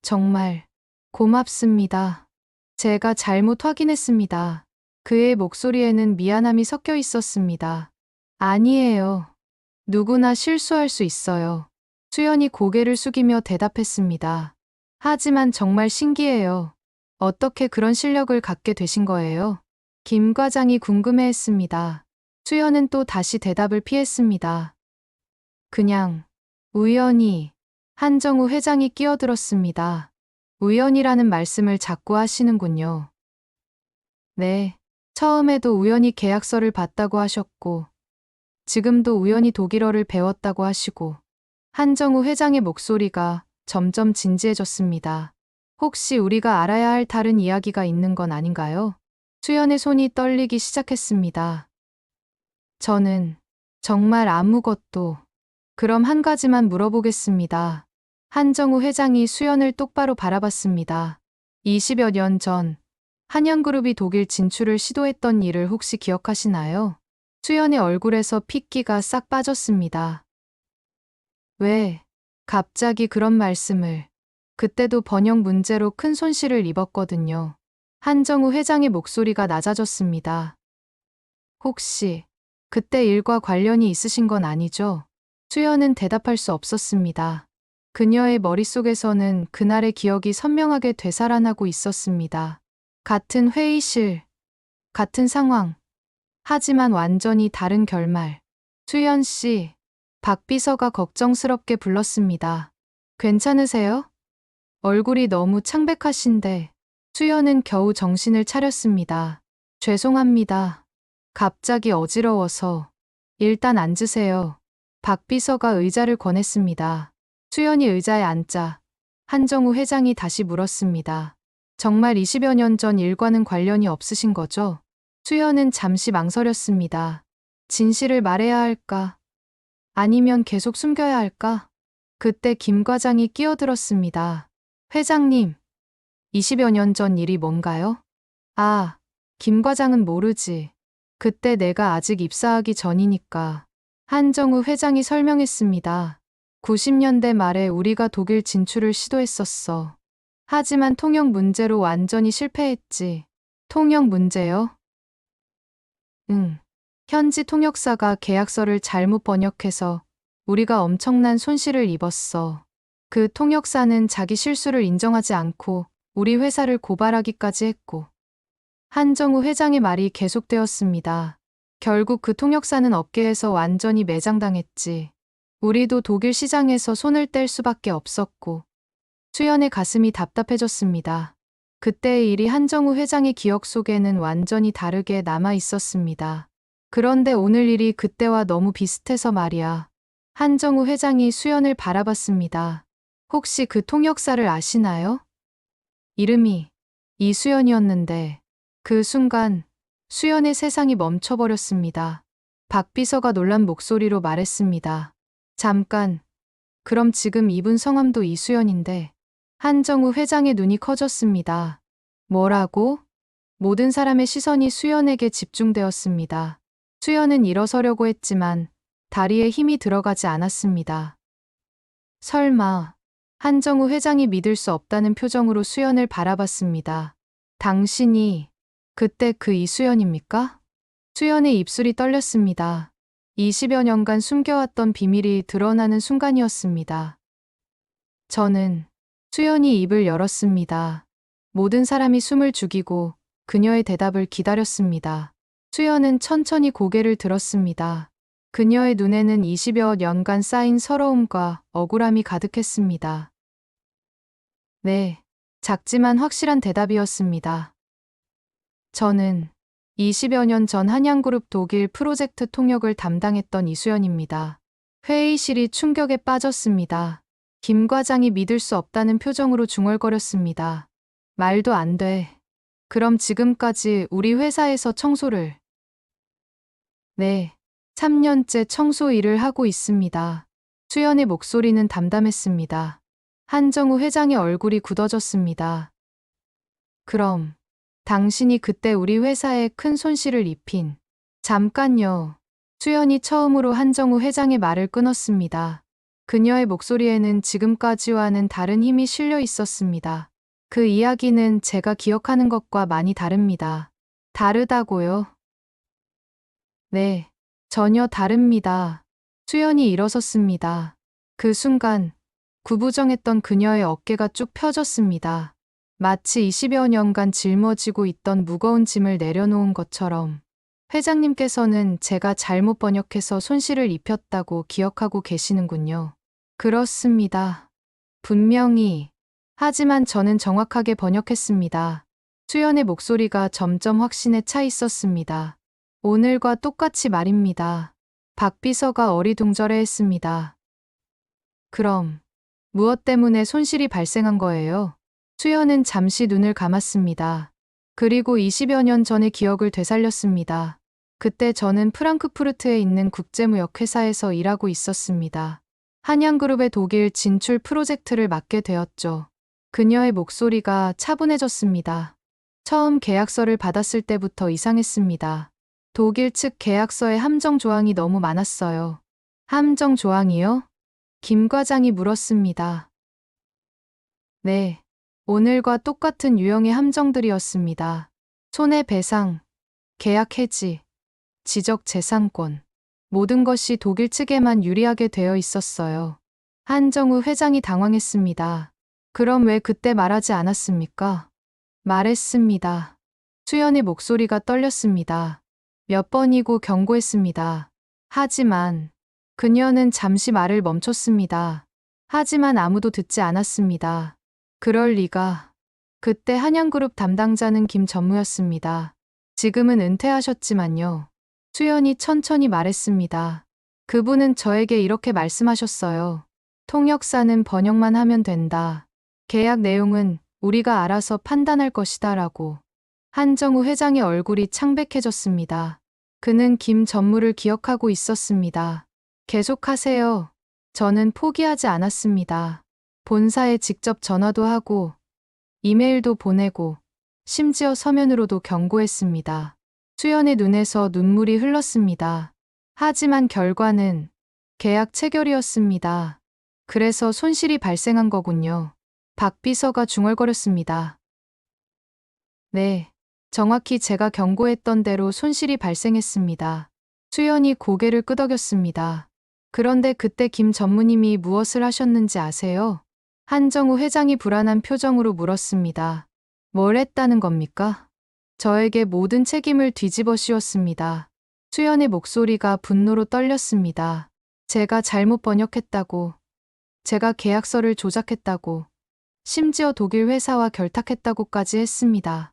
정말 고맙습니다. 제가 잘못 확인했습니다. 그의 목소리에는 미안함이 섞여 있었습니다. 아니에요. 누구나 실수할 수 있어요. 수연이 고개를 숙이며 대답했습니다. 하지만 정말 신기해요. 어떻게 그런 실력을 갖게 되신 거예요? 김 과장이 궁금해했습니다. 수연은 또 다시 대답을 피했습니다. 그냥 우연히. 한정우 회장이 끼어들었습니다. 우연이라는 말씀을 자꾸 하시는군요. 네. 처음에도 우연히 계약서를 봤다고 하셨고, 지금도 우연히 독일어를 배웠다고 하시고, 한정우 회장의 목소리가 점점 진지해졌습니다. 혹시 우리가 알아야 할 다른 이야기가 있는 건 아닌가요? 수연의 손이 떨리기 시작했습니다. 저는 정말 아무것도. 그럼 한 가지만 물어보겠습니다. 한정우 회장이 수연을 똑바로 바라봤습니다. 20여 년 전 한양그룹이 독일 진출을 시도했던 일을 혹시 기억하시나요? 수연의 얼굴에서 핏기가 싹 빠졌습니다. 왜 갑자기 그런 말씀을. 그때도 번역 문제로 큰 손실을 입었거든요. 한정우 회장의 목소리가 낮아졌습니다. 혹시 그때 일과 관련이 있으신 건 아니죠? 수연은 대답할 수 없었습니다. 그녀의 머릿속에서는 그날의 기억이 선명하게 되살아나고 있었습니다. 같은 회의실, 같은 상황, 하지만 완전히 다른 결말. 수연 씨, 박 비서가 걱정스럽게 불렀습니다. 괜찮으세요? 얼굴이 너무 창백하신데. 수연은 겨우 정신을 차렸습니다. 죄송합니다. 갑자기 어지러워서. 일단 앉으세요. 박 비서가 의자를 권했습니다. 수연이 의자에 앉자 한정우 회장이 다시 물었습니다. 정말 20여 년 전 일과는 관련이 없으신 거죠? 수연은 잠시 망설였습니다. 진실을 말해야 할까? 아니면 계속 숨겨야 할까? 그때 김 과장이 끼어들었습니다. 회장님, 20여 년 전 일이 뭔가요? 아, 김 과장은 모르지. 그때 내가 아직 입사하기 전이니까. 한정우 회장이 설명했습니다. 90년대 말에 우리가 독일 진출을 시도했었어. 하지만 통역 문제로 완전히 실패했지. 통역 문제요? 응. 현지 통역사가 계약서를 잘못 번역해서 우리가 엄청난 손실을 입었어. 그 통역사는 자기 실수를 인정하지 않고 우리 회사를 고발하기까지 했고. 한정우 회장의 말이 계속되었습니다. 결국 그 통역사는 업계에서 완전히 매장당했지. 우리도 독일 시장에서 손을 뗄 수밖에 없었고. 수연의 가슴이 답답해졌습니다. 그때의 일이 한정우 회장의 기억 속에는 완전히 다르게 남아 있었습니다. 그런데 오늘 일이 그때와 너무 비슷해서 말이야. 한정우 회장이 수연을 바라봤습니다. 혹시 그 통역사를 아시나요? 이름이 이수연이었는데 그 순간 수연의 세상이 멈춰버렸습니다. 박 비서가 놀란 목소리로 말했습니다. 잠깐, 그럼 지금 이분 성함도 이수연인데. 한정우 회장의 눈이 커졌습니다. 뭐라고? 모든 사람의 시선이 수연에게 집중되었습니다. 수연은 일어서려고 했지만 다리에 힘이 들어가지 않았습니다. 설마. 한정우 회장이 믿을 수 없다는 표정으로 수연을 바라봤습니다. 당신이 그때 그 이수연입니까? 수연의 입술이 떨렸습니다. 20여 년간 숨겨왔던 비밀이 드러나는 순간이었습니다. 저는 수연이 입을 열었습니다. 모든 사람이 숨을 죽이고 그녀의 대답을 기다렸습니다. 수연은 천천히 고개를 들었습니다. 그녀의 눈에는 20여 년간 쌓인 서러움과 억울함이 가득했습니다. 네, 작지만 확실한 대답이었습니다. 저는 20여 년 전 한양그룹 독일 프로젝트 통역을 담당했던 이수연입니다. 회의실이 충격에 빠졌습니다. 김 과장이 믿을 수 없다는 표정으로 중얼거렸습니다. 말도 안 돼. 그럼 지금까지 우리 회사에서 청소를. 네. 3년째 청소 일을 하고 있습니다. 수연의 목소리는 담담했습니다. 한정우 회장의 얼굴이 굳어졌습니다. 그럼 당신이 그때 우리 회사에 큰 손실을 입힌. 잠깐요. 수연이 처음으로 한정우 회장의 말을 끊었습니다. 그녀의 목소리에는 지금까지와는 다른 힘이 실려 있었습니다. 그 이야기는 제가 기억하는 것과 많이 다릅니다. 다르다고요? 네, 전혀 다릅니다. 수연이 일어섰습니다. 그 순간 구부정했던 그녀의 어깨가 쭉 펴졌습니다. 마치 20여 년간 짊어지고 있던 무거운 짐을 내려놓은 것처럼. 회장님께서는 제가 잘못 번역해서 손실을 입혔다고 기억하고 계시는군요. 그렇습니다. 분명히. 하지만 저는 정확하게 번역했습니다. 수연의 목소리가 점점 확신에 차 있었습니다. 오늘과 똑같이 말입니다. 박 비서가 어리둥절해했습니다. 그럼 무엇 때문에 손실이 발생한 거예요? 수연은 잠시 눈을 감았습니다. 그리고 20여 년 전의 기억을 되살렸습니다. 그때 저는 프랑크푸르트에 있는 국제무역회사에서 일하고 있었습니다. 한양그룹의 독일 진출 프로젝트를 맡게 되었죠. 그녀의 목소리가 차분해졌습니다. 처음 계약서를 받았을 때부터 이상했습니다. 독일 측 계약서에 함정 조항이 너무 많았어요. 함정 조항이요? 김 과장이 물었습니다. 네. 오늘과 똑같은 유형의 함정들이었습니다. 손해배상, 계약 해지, 지적 재산권. 모든 것이 독일 측에만 유리하게 되어 있었어요. 한정우 회장이 당황했습니다. 그럼 왜 그때 말하지 않았습니까? 말했습니다. 수연의 목소리가 떨렸습니다. 몇 번이고 경고했습니다. 하지만 그녀는 잠시 말을 멈췄습니다. 하지만 아무도 듣지 않았습니다. 그럴 리가. 그때 한양그룹 담당자는 김 전무였습니다. 지금은 은퇴하셨지만요. 수연이 천천히 말했습니다. 그분은 저에게 이렇게 말씀하셨어요. 통역사는 번역만 하면 된다. 계약 내용은 우리가 알아서 판단할 것이다 라고. 한정우 회장의 얼굴이 창백해졌습니다. 그는 김 전무를 기억하고 있었습니다. 계속하세요. 저는 포기하지 않았습니다. 본사에 직접 전화도 하고 이메일도 보내고 심지어 서면으로도 경고했습니다. 수연의 눈에서 눈물이 흘렀습니다. 하지만 결과는 계약 체결이었습니다. 그래서 손실이 발생한 거군요. 박 비서가 중얼거렸습니다. 네, 정확히 제가 경고했던 대로 손실이 발생했습니다. 수연이 고개를 끄덕였습니다. 그런데 그때 김 전무님이 무엇을 하셨는지 아세요? 한정우 회장이 불안한 표정으로 물었습니다. 뭘 했다는 겁니까? 저에게 모든 책임을 뒤집어 씌웠습니다. 수연의 목소리가 분노로 떨렸습니다. 제가 잘못 번역했다고, 제가 계약서를 조작했다고, 심지어 독일 회사와 결탁했다고까지 했습니다.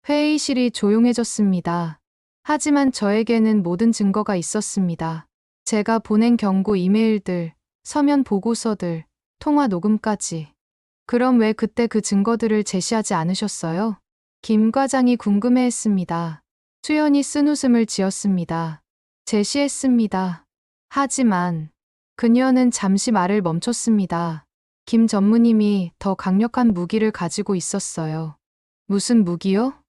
회의실이 조용해졌습니다. 하지만 저에게는 모든 증거가 있었습니다. 제가 보낸 경고 이메일들, 서면 보고서들, 통화 녹음까지. 그럼 왜 그때 그 증거들을 제시하지 않으셨어요? 김 과장이 궁금해했습니다. 수연이 쓴웃음을 지었습니다. 제시했습니다. 하지만 그녀는 잠시 말을 멈췄습니다. 김 전무님이 더 강력한 무기를 가지고 있었어요. 무슨 무기요?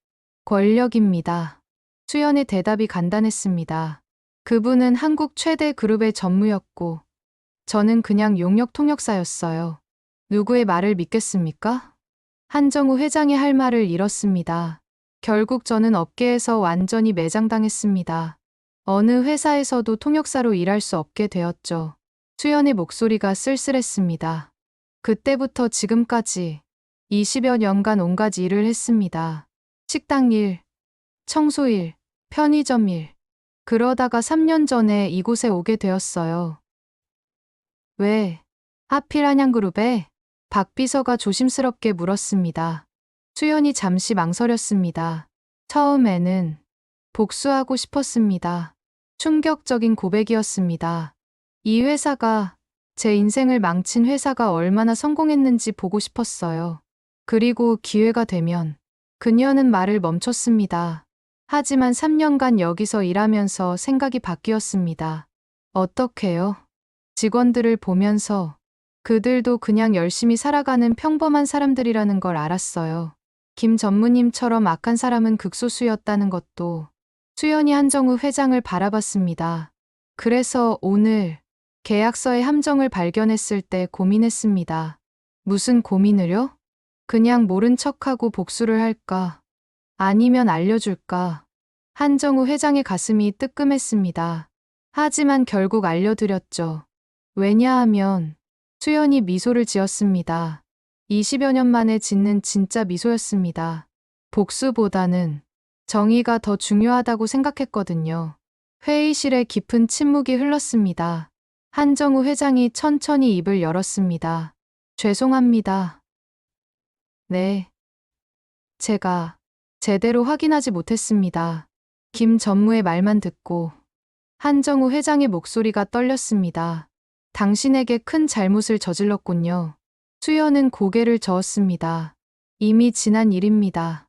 권력입니다. 수연의 대답이 간단했습니다. 그분은 한국 최대 그룹의 전무였고 저는 그냥 용역 통역사였어요. 누구의 말을 믿겠습니까? 한정우 회장이 할 말을 잃었습니다. 결국 저는 업계에서 완전히 매장당했습니다. 어느 회사에서도 통역사로 일할 수 없게 되었죠. 수연의 목소리가 쓸쓸했습니다. 그때부터 지금까지 20여 년간 온갖 일을 했습니다. 식당 일, 청소 일, 편의점 일. 그러다가 3년 전에 이곳에 오게 되었어요. 왜? 하필 한양그룹에? 박 비서가 조심스럽게 물었습니다. 수연이 잠시 망설였습니다. 처음에는 복수하고 싶었습니다. 충격적인 고백이었습니다. 이 회사가 제 인생을 망친 회사가 얼마나 성공했는지 보고 싶었어요. 그리고 기회가 되면 그녀는 말을 멈췄습니다. 하지만 3년간 여기서 일하면서 생각이 바뀌었습니다. 어떻게요? 직원들을 보면서 그들도 그냥 열심히 살아가는 평범한 사람들이라는 걸 알았어요. 김 전무님처럼 악한 사람은 극소수였다는 것도. 수연이 한정우 회장을 바라봤습니다. 그래서 오늘 계약서의 함정을 발견했을 때 고민했습니다. 무슨 고민을요? 그냥 모른 척하고 복수를 할까? 아니면 알려줄까? 한정우 회장의 가슴이 뜨끔했습니다. 하지만 결국 알려드렸죠. 왜냐하면 수연이 미소를 지었습니다. 20여 년 만에 짓는 진짜 미소였습니다. 복수보다는 정의가 더 중요하다고 생각했거든요. 회의실에 깊은 침묵이 흘렀습니다. 한정우 회장이 천천히 입을 열었습니다. 죄송합니다. 네. 제가 제대로 확인하지 못했습니다. 김 전무의 말만 듣고 한정우 회장의 목소리가 떨렸습니다. 당신에게 큰 잘못을 저질렀군요. 수연은 고개를 저었습니다. 이미 지난 일입니다.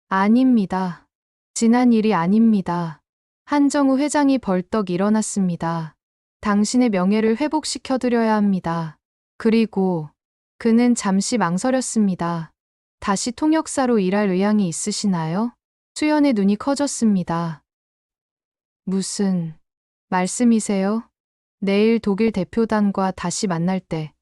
아닙니다. 지난 일이 아닙니다. 한정우 회장이 벌떡 일어났습니다. 당신의 명예를 회복시켜드려야 합니다. 그리고 그는 잠시 망설였습니다. 다시 통역사로 일할 의향이 있으시나요? 수연의 눈이 커졌습니다. 무슨 말씀이세요? 내일 독일 대표단과 다시 만날 때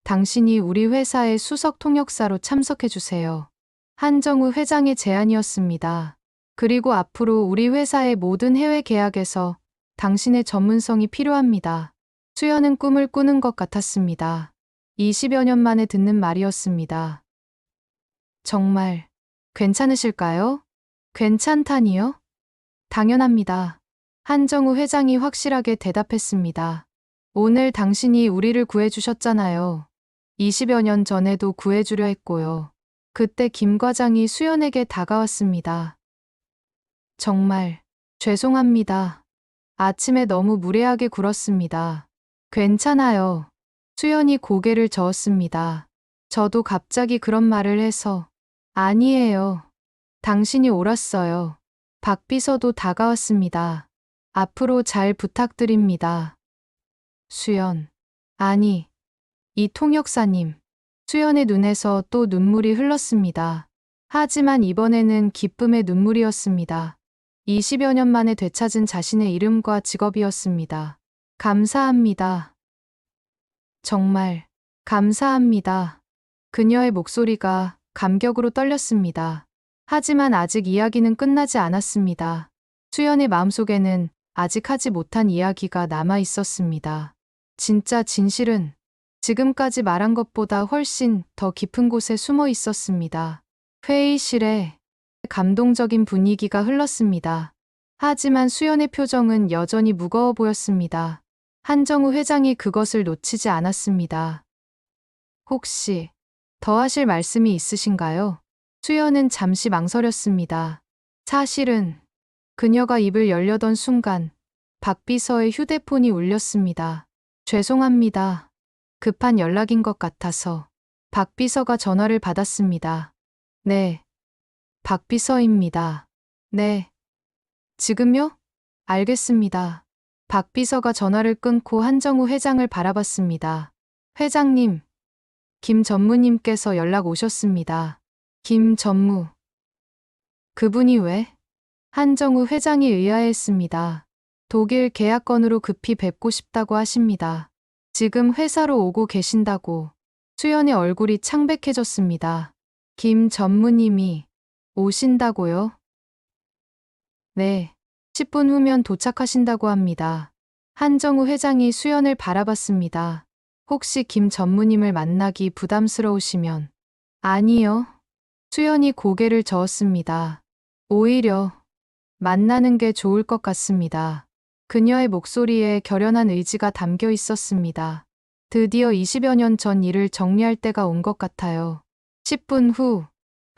당신이 우리 회사의 수석 통역사로 참석해 주세요. 한정우 회장의 제안이었습니다. 그리고 앞으로 우리 회사의 모든 해외 계약에서 당신의 전문성이 필요합니다. 수연은 꿈을 꾸는 것 같았습니다. 20여 년 만에 듣는 말이었습니다. 정말 괜찮으실까요? 괜찮다니요? 당연합니다. 한정우 회장이 확실하게 대답했습니다. 오늘 당신이 우리를 구해주셨잖아요. 20여 년 전에도 구해주려 했고요. 그때 김 과장이 수연에게 다가왔습니다. 정말 죄송합니다. 아침에 너무 무례하게 굴었습니다. 괜찮아요. 수연이 고개를 저었습니다. 저도 갑자기 그런 말을 해서. 아니에요. 당신이 옳았어요. 박 비서도 다가왔습니다. 앞으로 잘 부탁드립니다. 수연. 아니, 이 통역사님. 수연의 눈에서 또 눈물이 흘렀습니다. 하지만 이번에는 기쁨의 눈물이었습니다. 20여 년 만에 되찾은 자신의 이름과 직업이었습니다. 감사합니다. 정말 감사합니다. 그녀의 목소리가 감격으로 떨렸습니다. 하지만 아직 이야기는 끝나지 않았습니다. 수연의 마음속에는 아직 하지 못한 이야기가 남아 있었습니다. 진짜 진실은 지금까지 말한 것보다 훨씬 더 깊은 곳에 숨어 있었습니다. 회의실에 감동적인 분위기가 흘렀습니다. 하지만 수연의 표정은 여전히 무거워 보였습니다. 한정우 회장이 그것을 놓치지 않았습니다. 혹시 더 하실 말씀이 있으신가요? 수연은 잠시 망설였습니다. 사실은 그녀가 입을 열려던 순간 박 비서의 휴대폰이 울렸습니다. 죄송합니다. 급한 연락인 것 같아서. 박 비서가 전화를 받았습니다. 네. 박 비서입니다. 네. 지금요? 알겠습니다. 박 비서가 전화를 끊고 한정우 회장을 바라봤습니다. 회장님, 김 전무님께서 연락 오셨습니다. 김 전무. 그분이 왜? 한정우 회장이 의아해했습니다. 독일 계약건으로 급히 뵙고 싶다고 하십니다. 지금 회사로 오고 계신다고. 수연의 얼굴이 창백해졌습니다. 김 전무님이 오신다고요? 네. 10분 후면 도착하신다고 합니다. 한정우 회장이 수연을 바라봤습니다. 혹시 김 전무님을 만나기 부담스러우시면. 아니요. 수연이 고개를 저었습니다. 오히려 만나는 게 좋을 것 같습니다. 그녀의 목소리에 결연한 의지가 담겨 있었습니다. 드디어 20여 년 전 일을 정리할 때가 온 것 같아요. 10분 후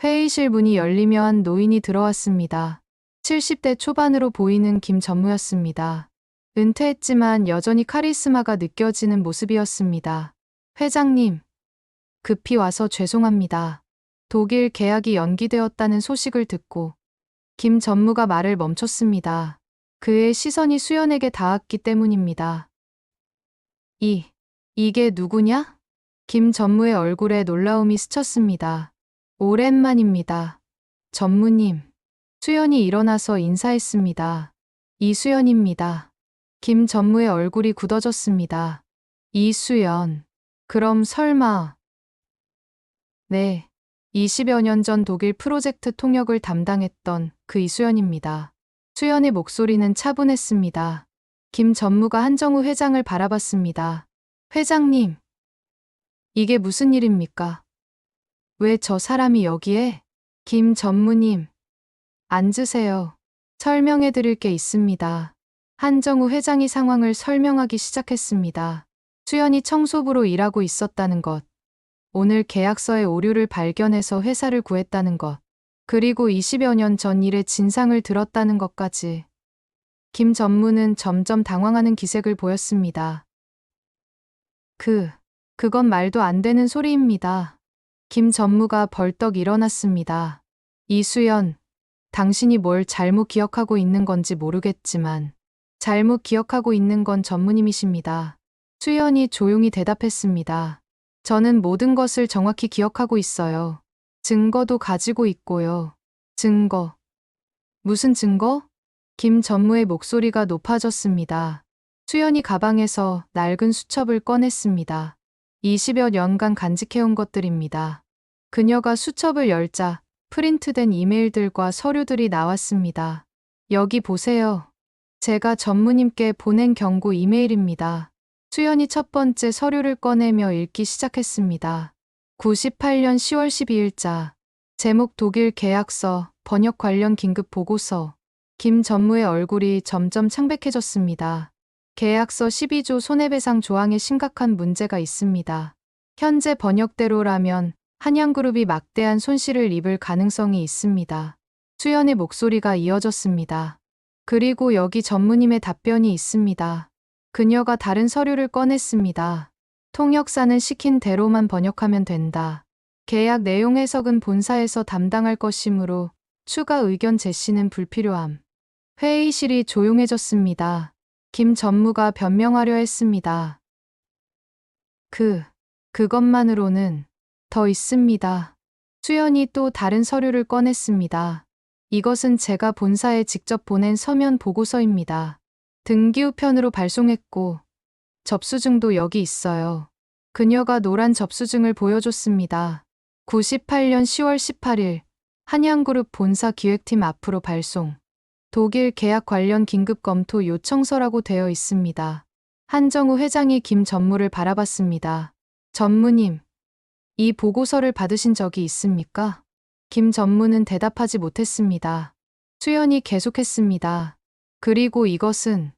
회의실 문이 열리며 한 노인이 들어왔습니다. 70대 초반으로 보이는 김 전무였습니다. 은퇴했지만 여전히 카리스마가 느껴지는 모습이었습니다. 회장님, 급히 와서 죄송합니다. 독일 계약이 연기되었다는 소식을 듣고 김 전무가 말을 멈췄습니다. 그의 시선이 수연에게 닿았기 때문입니다. 이게 누구냐? 김 전무의 얼굴에 놀라움이 스쳤습니다. 오랜만입니다. 전무님. 수연이 일어나서 인사했습니다. 이수연입니다. 김 전무의 얼굴이 굳어졌습니다. 이수연. 그럼 설마. 네. 20여 년 전 독일 프로젝트 통역을 담당했던 그 이수연입니다. 수연의 목소리는 차분했습니다. 김 전무가 한정우 회장을 바라봤습니다. 회장님. 이게 무슨 일입니까? 왜 저 사람이 여기에? 김 전무님. 앉으세요. 설명해 드릴 게 있습니다. 한정우 회장이 상황을 설명하기 시작했습니다. 수연이 청소부로 일하고 있었다는 것. 오늘 계약서의 오류를 발견해서 회사를 구했다는 것. 그리고 20여 년 전 일의 진상을 들었다는 것까지. 김 전무는 점점 당황하는 기색을 보였습니다. 그건 말도 안 되는 소리입니다. 김 전무가 벌떡 일어났습니다. 이수연, 당신이 뭘 잘못 기억하고 있는 건지 모르겠지만 잘못 기억하고 있는 건 전무님이십니다. 수연이 조용히 대답했습니다. 저는 모든 것을 정확히 기억하고 있어요. 증거도 가지고 있고요. 증거. 무슨 증거? 김 전무의 목소리가 높아졌습니다. 수연이 가방에서 낡은 수첩을 꺼냈습니다. 20여 년간 간직해온 것들입니다. 그녀가 수첩을 열자 프린트된 이메일들과 서류들이 나왔습니다. 여기 보세요. 제가 전무님께 보낸 경고 이메일입니다. 수연이 첫 번째 서류를 꺼내며 읽기 시작했습니다. 98년 10월 12일자. 제목 독일 계약서, 번역 관련 긴급 보고서. 김 전무의 얼굴이 점점 창백해졌습니다. 계약서 12조 손해배상 조항에 심각한 문제가 있습니다. 현재 번역대로라면 한양그룹이 막대한 손실을 입을 가능성이 있습니다. 수연의 목소리가 이어졌습니다. 그리고 여기 전무님의 답변이 있습니다. 그녀가 다른 서류를 꺼냈습니다. 통역사는 시킨 대로만 번역하면 된다. 계약 내용 해석은 본사에서 담당할 것이므로 추가 의견 제시는 불필요함. 회의실이 조용해졌습니다. 김 전무가 변명하려 했습니다. 그것만으로는 더 있습니다. 수연이 또 다른 서류를 꺼냈습니다. 이것은 제가 본사에 직접 보낸 서면 보고서입니다. 등기 우편으로 발송했고 접수증도 여기 있어요. 그녀가 노란 접수증을 보여줬습니다. 98년 10월 18일 한양그룹 본사 기획팀 앞으로 발송. 독일 계약 관련 긴급 검토 요청서라고 되어 있습니다. 한정우 회장이 김 전무를 바라봤습니다. 전무님, 이 보고서를 받으신 적이 있습니까? 김 전무는 대답하지 못했습니다. 수연이 계속했습니다. 그리고 이것은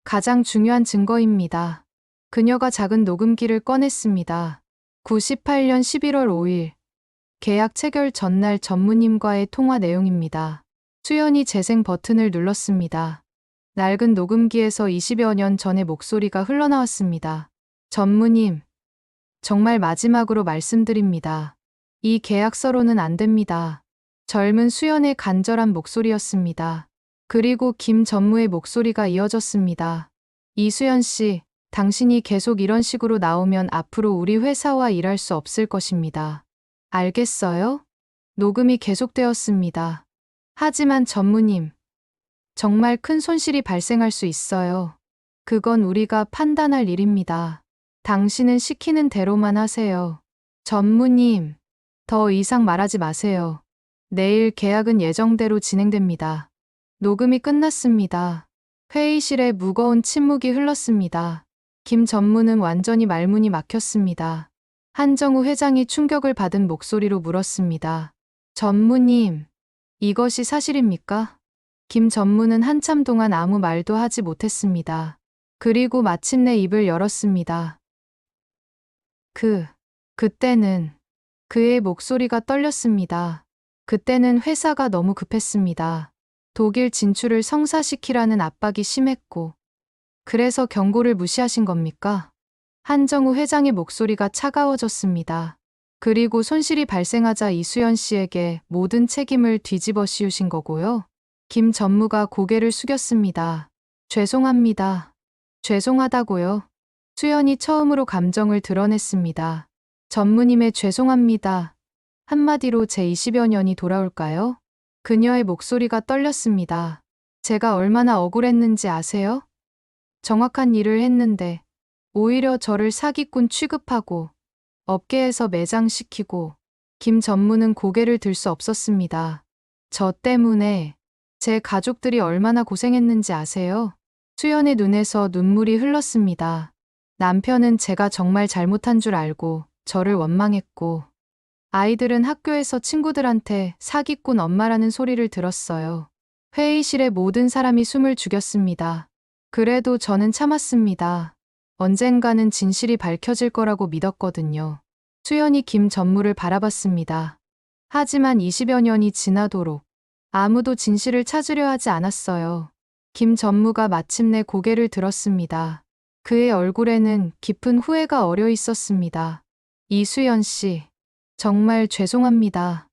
가장 중요한 증거입니다. 그녀가 작은 녹음기를 꺼냈습니다. 98년 11월 5일 계약 체결 전날 전무님과의 통화 내용입니다. 수연이 재생 버튼을 눌렀습니다. 낡은 녹음기에서 20여 년 전의 목소리가 흘러나왔습니다. 전무님, 정말 마지막으로 말씀드립니다. 이 계약서로는 안 됩니다. 젊은 수연의 간절한 목소리였습니다. 그리고 김 전무의 목소리가 이어졌습니다. 이수연 씨, 당신이 계속 이런 식으로 나오면 앞으로 우리 회사와 일할 수 없을 것입니다. 알겠어요? 녹음이 계속되었습니다. 하지만 전무님, 정말 큰 손실이 발생할 수 있어요. 그건 우리가 판단할 일입니다. 당신은 시키는 대로만 하세요. 전무님, 더 이상 말하지 마세요. 내일 계약은 예정대로 진행됩니다. 녹음이 끝났습니다. 회의실에 무거운 침묵이 흘렀습니다. 김 전무는 완전히 말문이 막혔습니다. 한정우 회장이 충격을 받은 목소리로 물었습니다. 전무님, 이것이 사실입니까? 김 전무는 한참 동안 아무 말도 하지 못했습니다. 그리고 마침내 입을 열었습니다. 그때는 그의 목소리가 떨렸습니다. 그때는 회사가 너무 급했습니다. 독일 진출을 성사시키라는 압박이 심했고, 그래서 경고를 무시하신 겁니까? 한정우 회장의 목소리가 차가워졌습니다. 그리고 손실이 발생하자 이수연 씨에게 모든 책임을 뒤집어 씌우신 거고요. 김 전무가 고개를 숙였습니다. 죄송합니다. 죄송하다고요. 수연이 처음으로 감정을 드러냈습니다. 전무님의 죄송합니다. 한마디로 제 20여 년이 돌아올까요? 그녀의 목소리가 떨렸습니다. 제가 얼마나 억울했는지 아세요? 정확한 일을 했는데 오히려 저를 사기꾼 취급하고 업계에서 매장시키고 김 전무는 고개를 들 수 없었습니다. 저 때문에 제 가족들이 얼마나 고생했는지 아세요? 수연의 눈에서 눈물이 흘렀습니다. 남편은 제가 정말 잘못한 줄 알고 저를 원망했고 아이들은 학교에서 친구들한테 사기꾼 엄마라는 소리를 들었어요. 회의실에 모든 사람이 숨을 죽였습니다. 그래도 저는 참았습니다. 언젠가는 진실이 밝혀질 거라고 믿었거든요. 수연이 김 전무를 바라봤습니다. 하지만 20여 년이 지나도록 아무도 진실을 찾으려 하지 않았어요. 김 전무가 마침내 고개를 들었습니다. 그의 얼굴에는 깊은 후회가 어려 있었습니다. 이수연 씨, 정말 죄송합니다.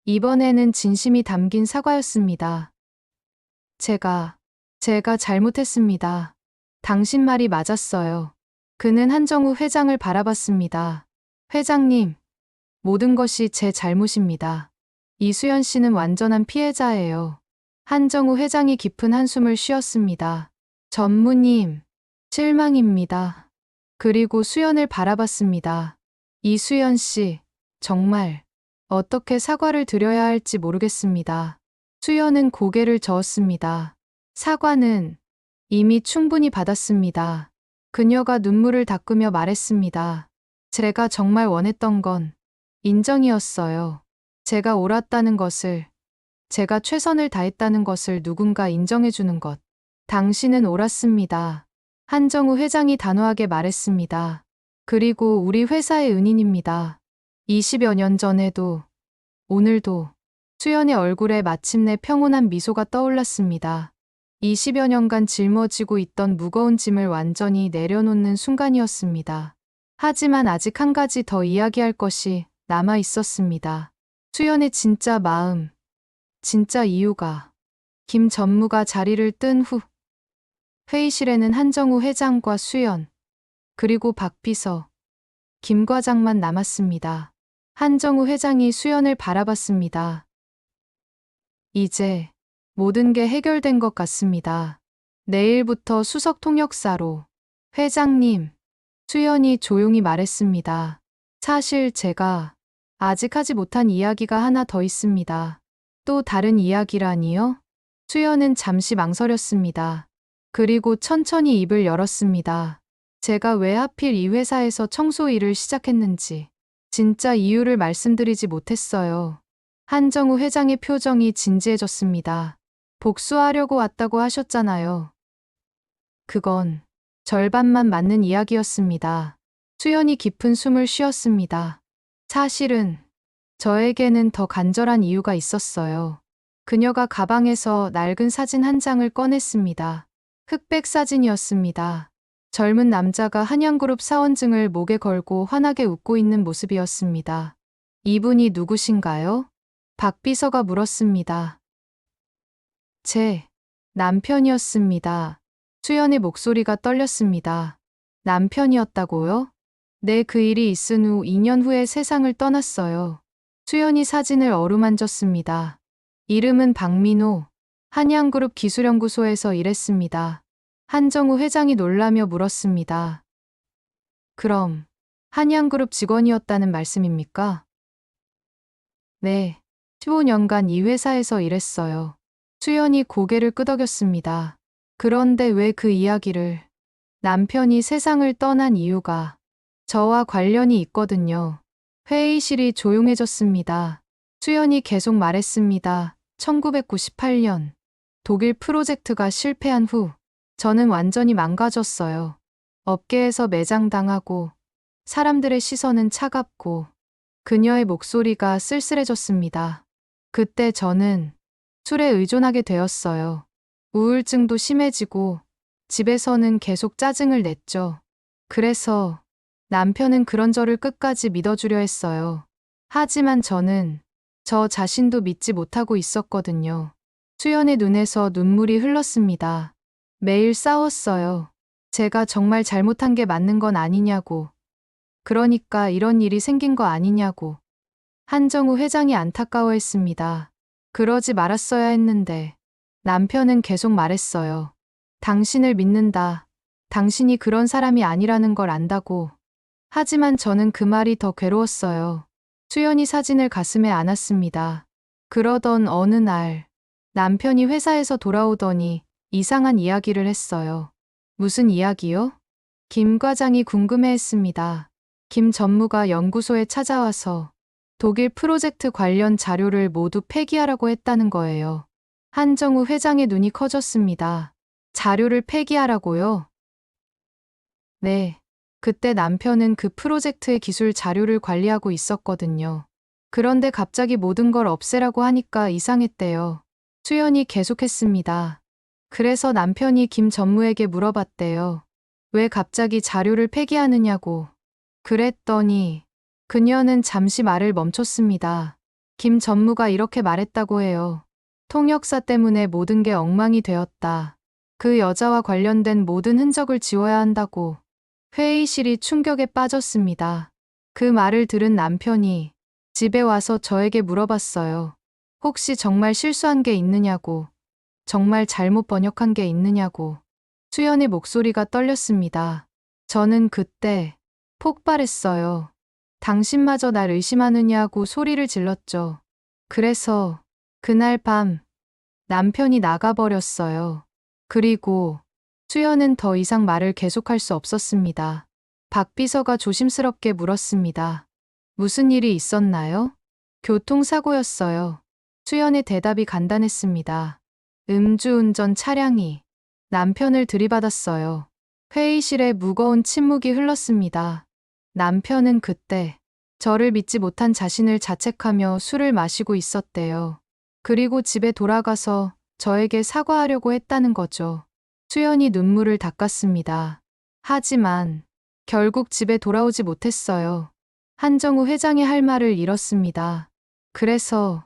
이번에는 진심이 담긴 사과였습니다. 제가 잘못했습니다. 당신 말이 맞았어요. 그는 한정우 회장을 바라봤습니다. 회장님, 모든 것이 제 잘못입니다. 이수연 씨는 완전한 피해자예요. 한정우 회장이 깊은 한숨을 쉬었습니다. 전무님, 실망입니다. 그리고 수연을 바라봤습니다. 이수연 씨, 정말 어떻게 사과를 드려야 할지 모르겠습니다. 수연은 고개를 저었습니다. 사과는 이미 충분히 받았습니다. 그녀가 눈물을 닦으며 말했습니다. 제가 정말 원했던 건 인정이었어요. 제가 옳았다는 것을, 제가 최선을 다했다는 것을 누군가 인정해주는 것. 당신은 옳았습니다. 한정우 회장이 단호하게 말했습니다. 그리고 우리 회사의 은인입니다. 20여 년 전에도, 오늘도 수연의 얼굴에 마침내 평온한 미소가 떠올랐습니다. 20여 년간 짊어지고 있던 무거운 짐을 완전히 내려놓는 순간이었습니다. 하지만 아직 한 가지 더 이야기할 것이 남아 있었습니다. 수연의 진짜 마음, 진짜 이유가. 김 전무가 자리를 뜬 후 회의실에는 한정우 회장과 수연, 그리고 박 비서, 김 과장만 남았습니다. 한정우 회장이 수연을 바라봤습니다. 이제 모든 게 해결된 것 같습니다. 내일부터 수석 통역사로. 회장님, 수연이 조용히 말했습니다. 사실 제가 아직 하지 못한 이야기가 하나 더 있습니다. 또 다른 이야기라니요? 수연은 잠시 망설였습니다. 그리고 천천히 입을 열었습니다. 제가 왜 하필 이 회사에서 청소 일을 시작했는지 진짜 이유를 말씀드리지 못했어요. 한정우 회장의 표정이 진지해졌습니다. 복수하려고 왔다고 하셨잖아요. 그건 절반만 맞는 이야기였습니다. 수연이 깊은 숨을 쉬었습니다. 사실은 저에게는 더 간절한 이유가 있었어요. 그녀가 가방에서 낡은 사진 한 장을 꺼냈습니다. 흑백 사진이었습니다. 젊은 남자가 한양그룹 사원증을 목에 걸고 환하게 웃고 있는 모습이었습니다. 이분이 누구신가요? 박 비서가 물었습니다. 제 남편이었습니다. 수연의 목소리가 떨렸습니다. 남편이었다고요? 네, 그 일이 있은 후 2년 후에 세상을 떠났어요. 수연이 사진을 어루만졌습니다. 이름은 박민호, 한양그룹 기술연구소에서 일했습니다. 한정우 회장이 놀라며 물었습니다. 그럼 한양그룹 직원이었다는 말씀입니까? 네, 15년간 이 회사에서 일했어요. 수연이 고개를 끄덕였습니다. 그런데 왜 그 이야기를, 남편이 세상을 떠난 이유가 저와 관련이 있거든요. 회의실이 조용해졌습니다. 수연이 계속 말했습니다. 1998년 독일 프로젝트가 실패한 후 저는 완전히 망가졌어요. 업계에서 매장당하고 사람들의 시선은 차갑고 그녀의 목소리가 쓸쓸해졌습니다. 그때 저는 술에 의존하게 되었어요. 우울증도 심해지고 집에서는 계속 짜증을 냈죠. 그래서 남편은 그런 저를 끝까지 믿어주려 했어요. 하지만 저는 저 자신도 믿지 못하고 있었거든요. 수연의 눈에서 눈물이 흘렀습니다. 매일 싸웠어요. 제가 정말 잘못한 게 맞는 건 아니냐고. 그러니까 이런 일이 생긴 거 아니냐고. 한정우 회장이 안타까워했습니다. 그러지 말았어야 했는데. 남편은 계속 말했어요. 당신을 믿는다. 당신이 그런 사람이 아니라는 걸 안다고. 하지만 저는 그 말이 더 괴로웠어요. 수연이 사진을 가슴에 안았습니다. 그러던 어느 날, 남편이 회사에서 돌아오더니 이상한 이야기를 했어요. 무슨 이야기요? 김 과장이 궁금해했습니다. 김 전무가 연구소에 찾아와서 독일 프로젝트 관련 자료를 모두 폐기하라고 했다는 거예요. 한정우 회장의 눈이 커졌습니다. 자료를 폐기하라고요? 네. 그때 남편은 그 프로젝트의 기술 자료를 관리하고 있었거든요. 그런데 갑자기 모든 걸 없애라고 하니까 이상했대요. 수연이 계속했습니다. 그래서 남편이 김 전무에게 물어봤대요. 왜 갑자기 자료를 폐기하느냐고. 그랬더니 그녀는 잠시 말을 멈췄습니다. 김 전무가 이렇게 말했다고 해요. 통역사 때문에 모든 게 엉망이 되었다. 그 여자와 관련된 모든 흔적을 지워야 한다고. 회의실이 충격에 빠졌습니다. 그 말을 들은 남편이 집에 와서 저에게 물어봤어요. 혹시 정말 실수한 게 있느냐고. 정말 잘못 번역한 게 있느냐고. 수연의 목소리가 떨렸습니다. 저는 그때 폭발했어요. 당신마저 날 의심하느냐고 소리를 질렀죠. 그래서 그날 밤 남편이 나가버렸어요. 그리고 수연은 더 이상 말을 계속할 수 없었습니다. 박 비서가 조심스럽게 물었습니다. 무슨 일이 있었나요? 교통사고였어요. 수연의 대답이 간단했습니다. 음주운전 차량이 남편을 들이받았어요. 회의실에 무거운 침묵이 흘렀습니다. 남편은 그때 저를 믿지 못한 자신을 자책하며 술을 마시고 있었대요. 그리고 집에 돌아가서 저에게 사과하려고 했다는 거죠. 수연이 눈물을 닦았습니다. 하지만 결국 집에 돌아오지 못했어요. 한정우 회장이 할 말을 잃었습니다. 그래서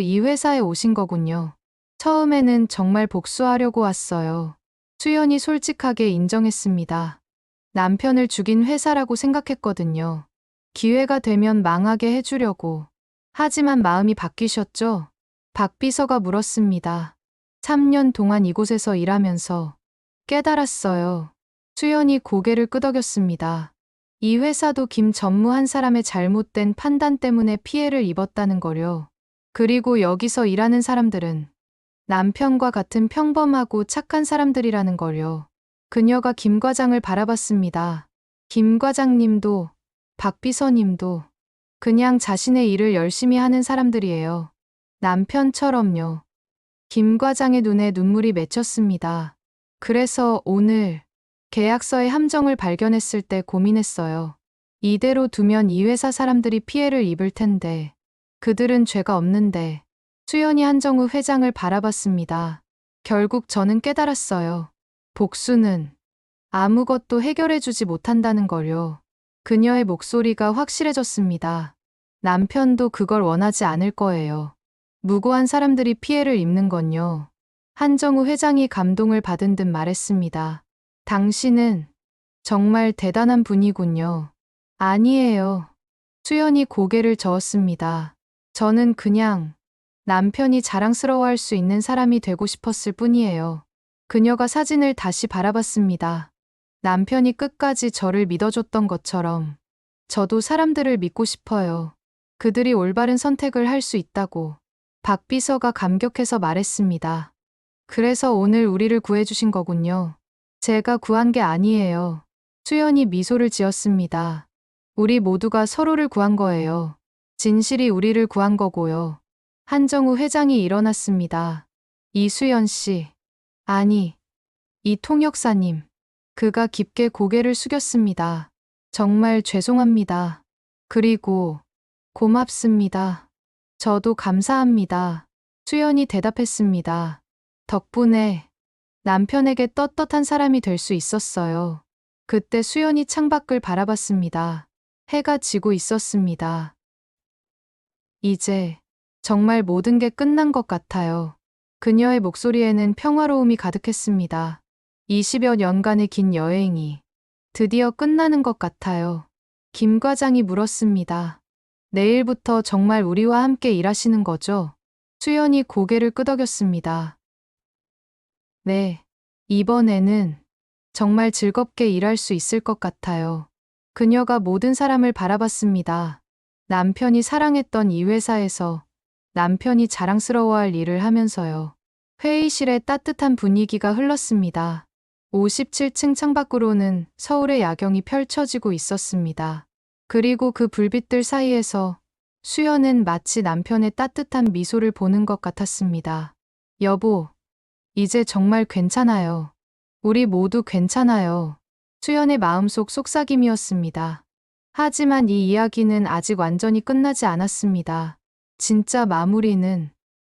이 회사에 오신 거군요. 처음에는 정말 복수하려고 왔어요. 수연이 솔직하게 인정했습니다. 남편을 죽인 회사라고 생각했거든요. 기회가 되면 망하게 해주려고. 하지만 마음이 바뀌셨죠? 박 비서가 물었습니다. 3년 동안 이곳에서 일하면서 깨달았어요. 수연이 고개를 끄덕였습니다. 이 회사도 김 전무 한 사람의 잘못된 판단 때문에 피해를 입었다는 거요. 그리고 여기서 일하는 사람들은 남편과 같은 평범하고 착한 사람들이라는 걸요. 그녀가 김 과장을 바라봤습니다. 김 과장님도 박 비서님도 그냥 자신의 일을 열심히 하는 사람들이에요. 남편처럼요. 김 과장의 눈에 눈물이 맺혔습니다. 그래서 오늘 계약서의 함정을 발견했을 때 고민했어요. 이대로 두면 이 회사 사람들이 피해를 입을 텐데 그들은 죄가 없는데. 수연이 한정우 회장을 바라봤습니다. 결국 저는 깨달았어요. 복수는 아무것도 해결해주지 못한다는 걸요. 그녀의 목소리가 확실해졌습니다. 남편도 그걸 원하지 않을 거예요. 무고한 사람들이 피해를 입는 건요. 한정우 회장이 감동을 받은 듯 말했습니다. 당신은 정말 대단한 분이군요. 아니에요. 수연이 고개를 저었습니다. 저는 그냥 남편이 자랑스러워할 수 있는 사람이 되고 싶었을 뿐이에요. 그녀가 사진을 다시 바라봤습니다. 남편이 끝까지 저를 믿어줬던 것처럼 저도 사람들을 믿고 싶어요. 그들이 올바른 선택을 할 수 있다고. 박 비서가 감격해서 말했습니다. 그래서 오늘 우리를 구해주신 거군요. 제가 구한 게 아니에요. 수연이 미소를 지었습니다. 우리 모두가 서로를 구한 거예요. 진실이 우리를 구한 거고요. 한정우 회장이 일어났습니다. 이수연 씨. 아니, 이 통역사님. 그가 깊게 고개를 숙였습니다. 정말 죄송합니다. 그리고 고맙습니다. 저도 감사합니다. 수연이 대답했습니다. 덕분에 남편에게 떳떳한 사람이 될 수 있었어요. 그때 수연이 창밖을 바라봤습니다. 해가 지고 있었습니다. 이제 정말 모든 게 끝난 것 같아요. 그녀의 목소리에는 평화로움이 가득했습니다. 20여 년간의 긴 여행이 드디어 끝나는 것 같아요. 김 과장이 물었습니다. 내일부터 정말 우리와 함께 일하시는 거죠? 수연이 고개를 끄덕였습니다. 네. 이번에는 정말 즐겁게 일할 수 있을 것 같아요. 그녀가 모든 사람을 바라봤습니다. 남편이 사랑했던 이 회사에서 남편이 자랑스러워할 일을 하면서요. 회의실에 따뜻한 분위기가 흘렀습니다. 57층 창밖으로는 서울의 야경이 펼쳐지고 있었습니다. 그리고 그 불빛들 사이에서 수연은 마치 남편의 따뜻한 미소를 보는 것 같았습니다. 여보, 이제 정말 괜찮아요. 우리 모두 괜찮아요. 수연의 마음속 속삭임이었습니다. 하지만 이 이야기는 아직 완전히 끝나지 않았습니다. 진짜 마무리는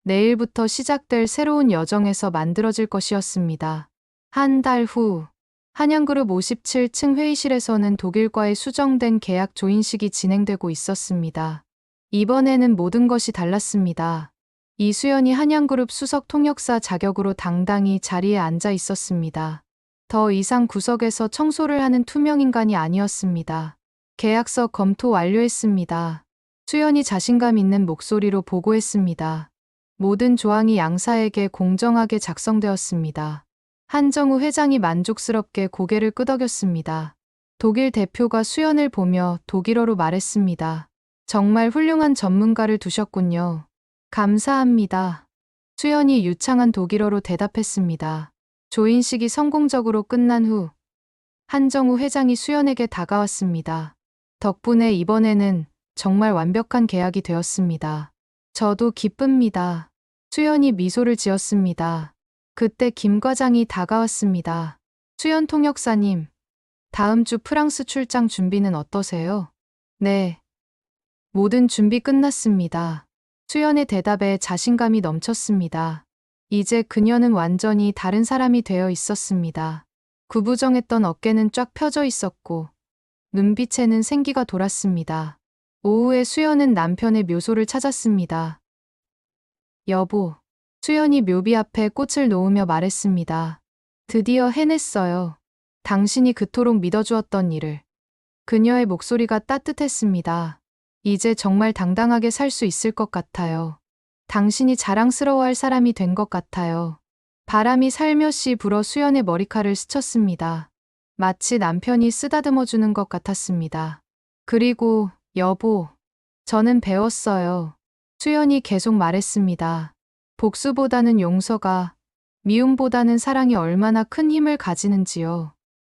내일부터 시작될 새로운 여정에서 만들어질 것이었습니다. 한 달 후, 한양그룹 57층 회의실에서는 독일과의 수정된 계약 조인식이 진행되고 있었습니다. 이번에는 모든 것이 달랐습니다. 이수연이 한양그룹 수석 통역사 자격으로 당당히 자리에 앉아 있었습니다. 더 이상 구석에서 청소를 하는 투명인간이 아니었습니다. 계약서 검토 완료했습니다. 수연이 자신감 있는 목소리로 보고했습니다. 모든 조항이 양사에게 공정하게 작성되었습니다. 한정우 회장이 만족스럽게 고개를 끄덕였습니다. 독일 대표가 수연을 보며 독일어로 말했습니다. 정말 훌륭한 전문가를 두셨군요. 감사합니다. 수연이 유창한 독일어로 대답했습니다. 조인식이 성공적으로 끝난 후 한정우 회장이 수연에게 다가왔습니다. 덕분에 이번에는 정말 완벽한 계약이 되었습니다. 저도 기쁩니다. 수연이 미소를 지었습니다. 그때 김 과장이 다가왔습니다. 수연 통역사님, 다음 주 프랑스 출장 준비는 어떠세요? 네. 모든 준비 끝났습니다. 수연의 대답에 자신감이 넘쳤습니다. 이제 그녀는 완전히 다른 사람이 되어 있었습니다. 구부정했던 어깨는 쫙 펴져 있었고 눈빛에는 생기가 돌았습니다. 오후에 수연은 남편의 묘소를 찾았습니다. 여보, 수연이 묘비 앞에 꽃을 놓으며 말했습니다. 드디어 해냈어요. 당신이 그토록 믿어주었던 일을. 그녀의 목소리가 따뜻했습니다. 이제 정말 당당하게 살 수 있을 것 같아요. 당신이 자랑스러워할 사람이 된 것 같아요. 바람이 살며시 불어 수연의 머리칼을 스쳤습니다. 마치 남편이 쓰다듬어 주는 것 같았습니다. 그리고 여보, 저는 배웠어요. 수연이 계속 말했습니다. 복수보다는 용서가, 미움보다는 사랑이 얼마나 큰 힘을 가지는지요.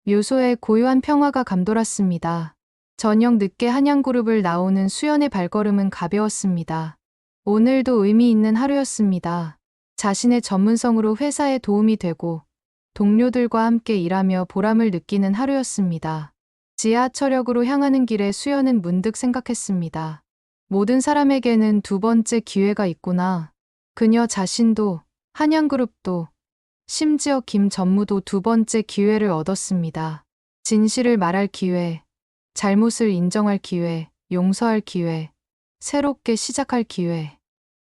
묘소에 고요한 평화가 감돌았습니다. 저녁 늦게 한양그룹을 나오는 수연의 발걸음은 가벼웠습니다. 오늘도 의미 있는 하루였습니다. 자신의 전문성으로 회사에 도움이 되고 동료들과 함께 일하며 보람을 느끼는 하루였습니다. 지하철역으로 향하는 길에 수연은 문득 생각했습니다. 모든 사람에게는 두 번째 기회가 있구나. 그녀 자신도, 한양그룹도, 심지어 김 전무도 두 번째 기회를 얻었습니다. 진실을 말할 기회, 잘못을 인정할 기회, 용서할 기회, 새롭게 시작할 기회.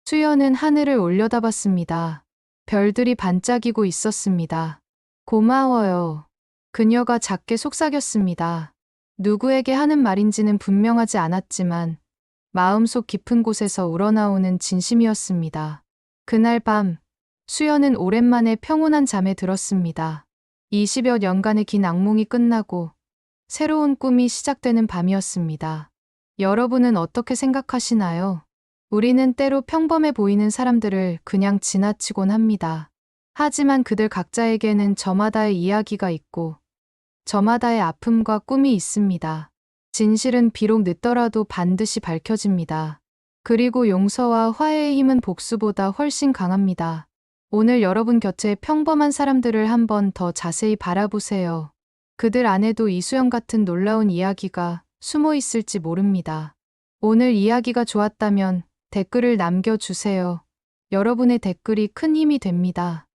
수연은 하늘을 올려다봤습니다. 별들이 반짝이고 있었습니다. 고마워요. 그녀가 작게 속삭였습니다. 누구에게 하는 말인지는 분명하지 않았지만 마음속 깊은 곳에서 우러나오는 진심이었습니다. 그날 밤, 수연은 오랜만에 평온한 잠에 들었습니다. 20여 년간의 긴 악몽이 끝나고 새로운 꿈이 시작되는 밤이었습니다. 여러분은 어떻게 생각하시나요? 우리는 때로 평범해 보이는 사람들을 그냥 지나치곤 합니다. 하지만 그들 각자에게는 저마다의 이야기가 있고 저마다의 아픔과 꿈이 있습니다. 진실은 비록 늦더라도 반드시 밝혀집니다. 그리고 용서와 화해의 힘은 복수보다 훨씬 강합니다. 오늘 여러분 곁에 평범한 사람들을 한 번 더 자세히 바라보세요. 그들 안에도 이수연 같은 놀라운 이야기가 숨어 있을지 모릅니다. 오늘 이야기가 좋았다면 댓글을 남겨주세요. 여러분의 댓글이 큰 힘이 됩니다.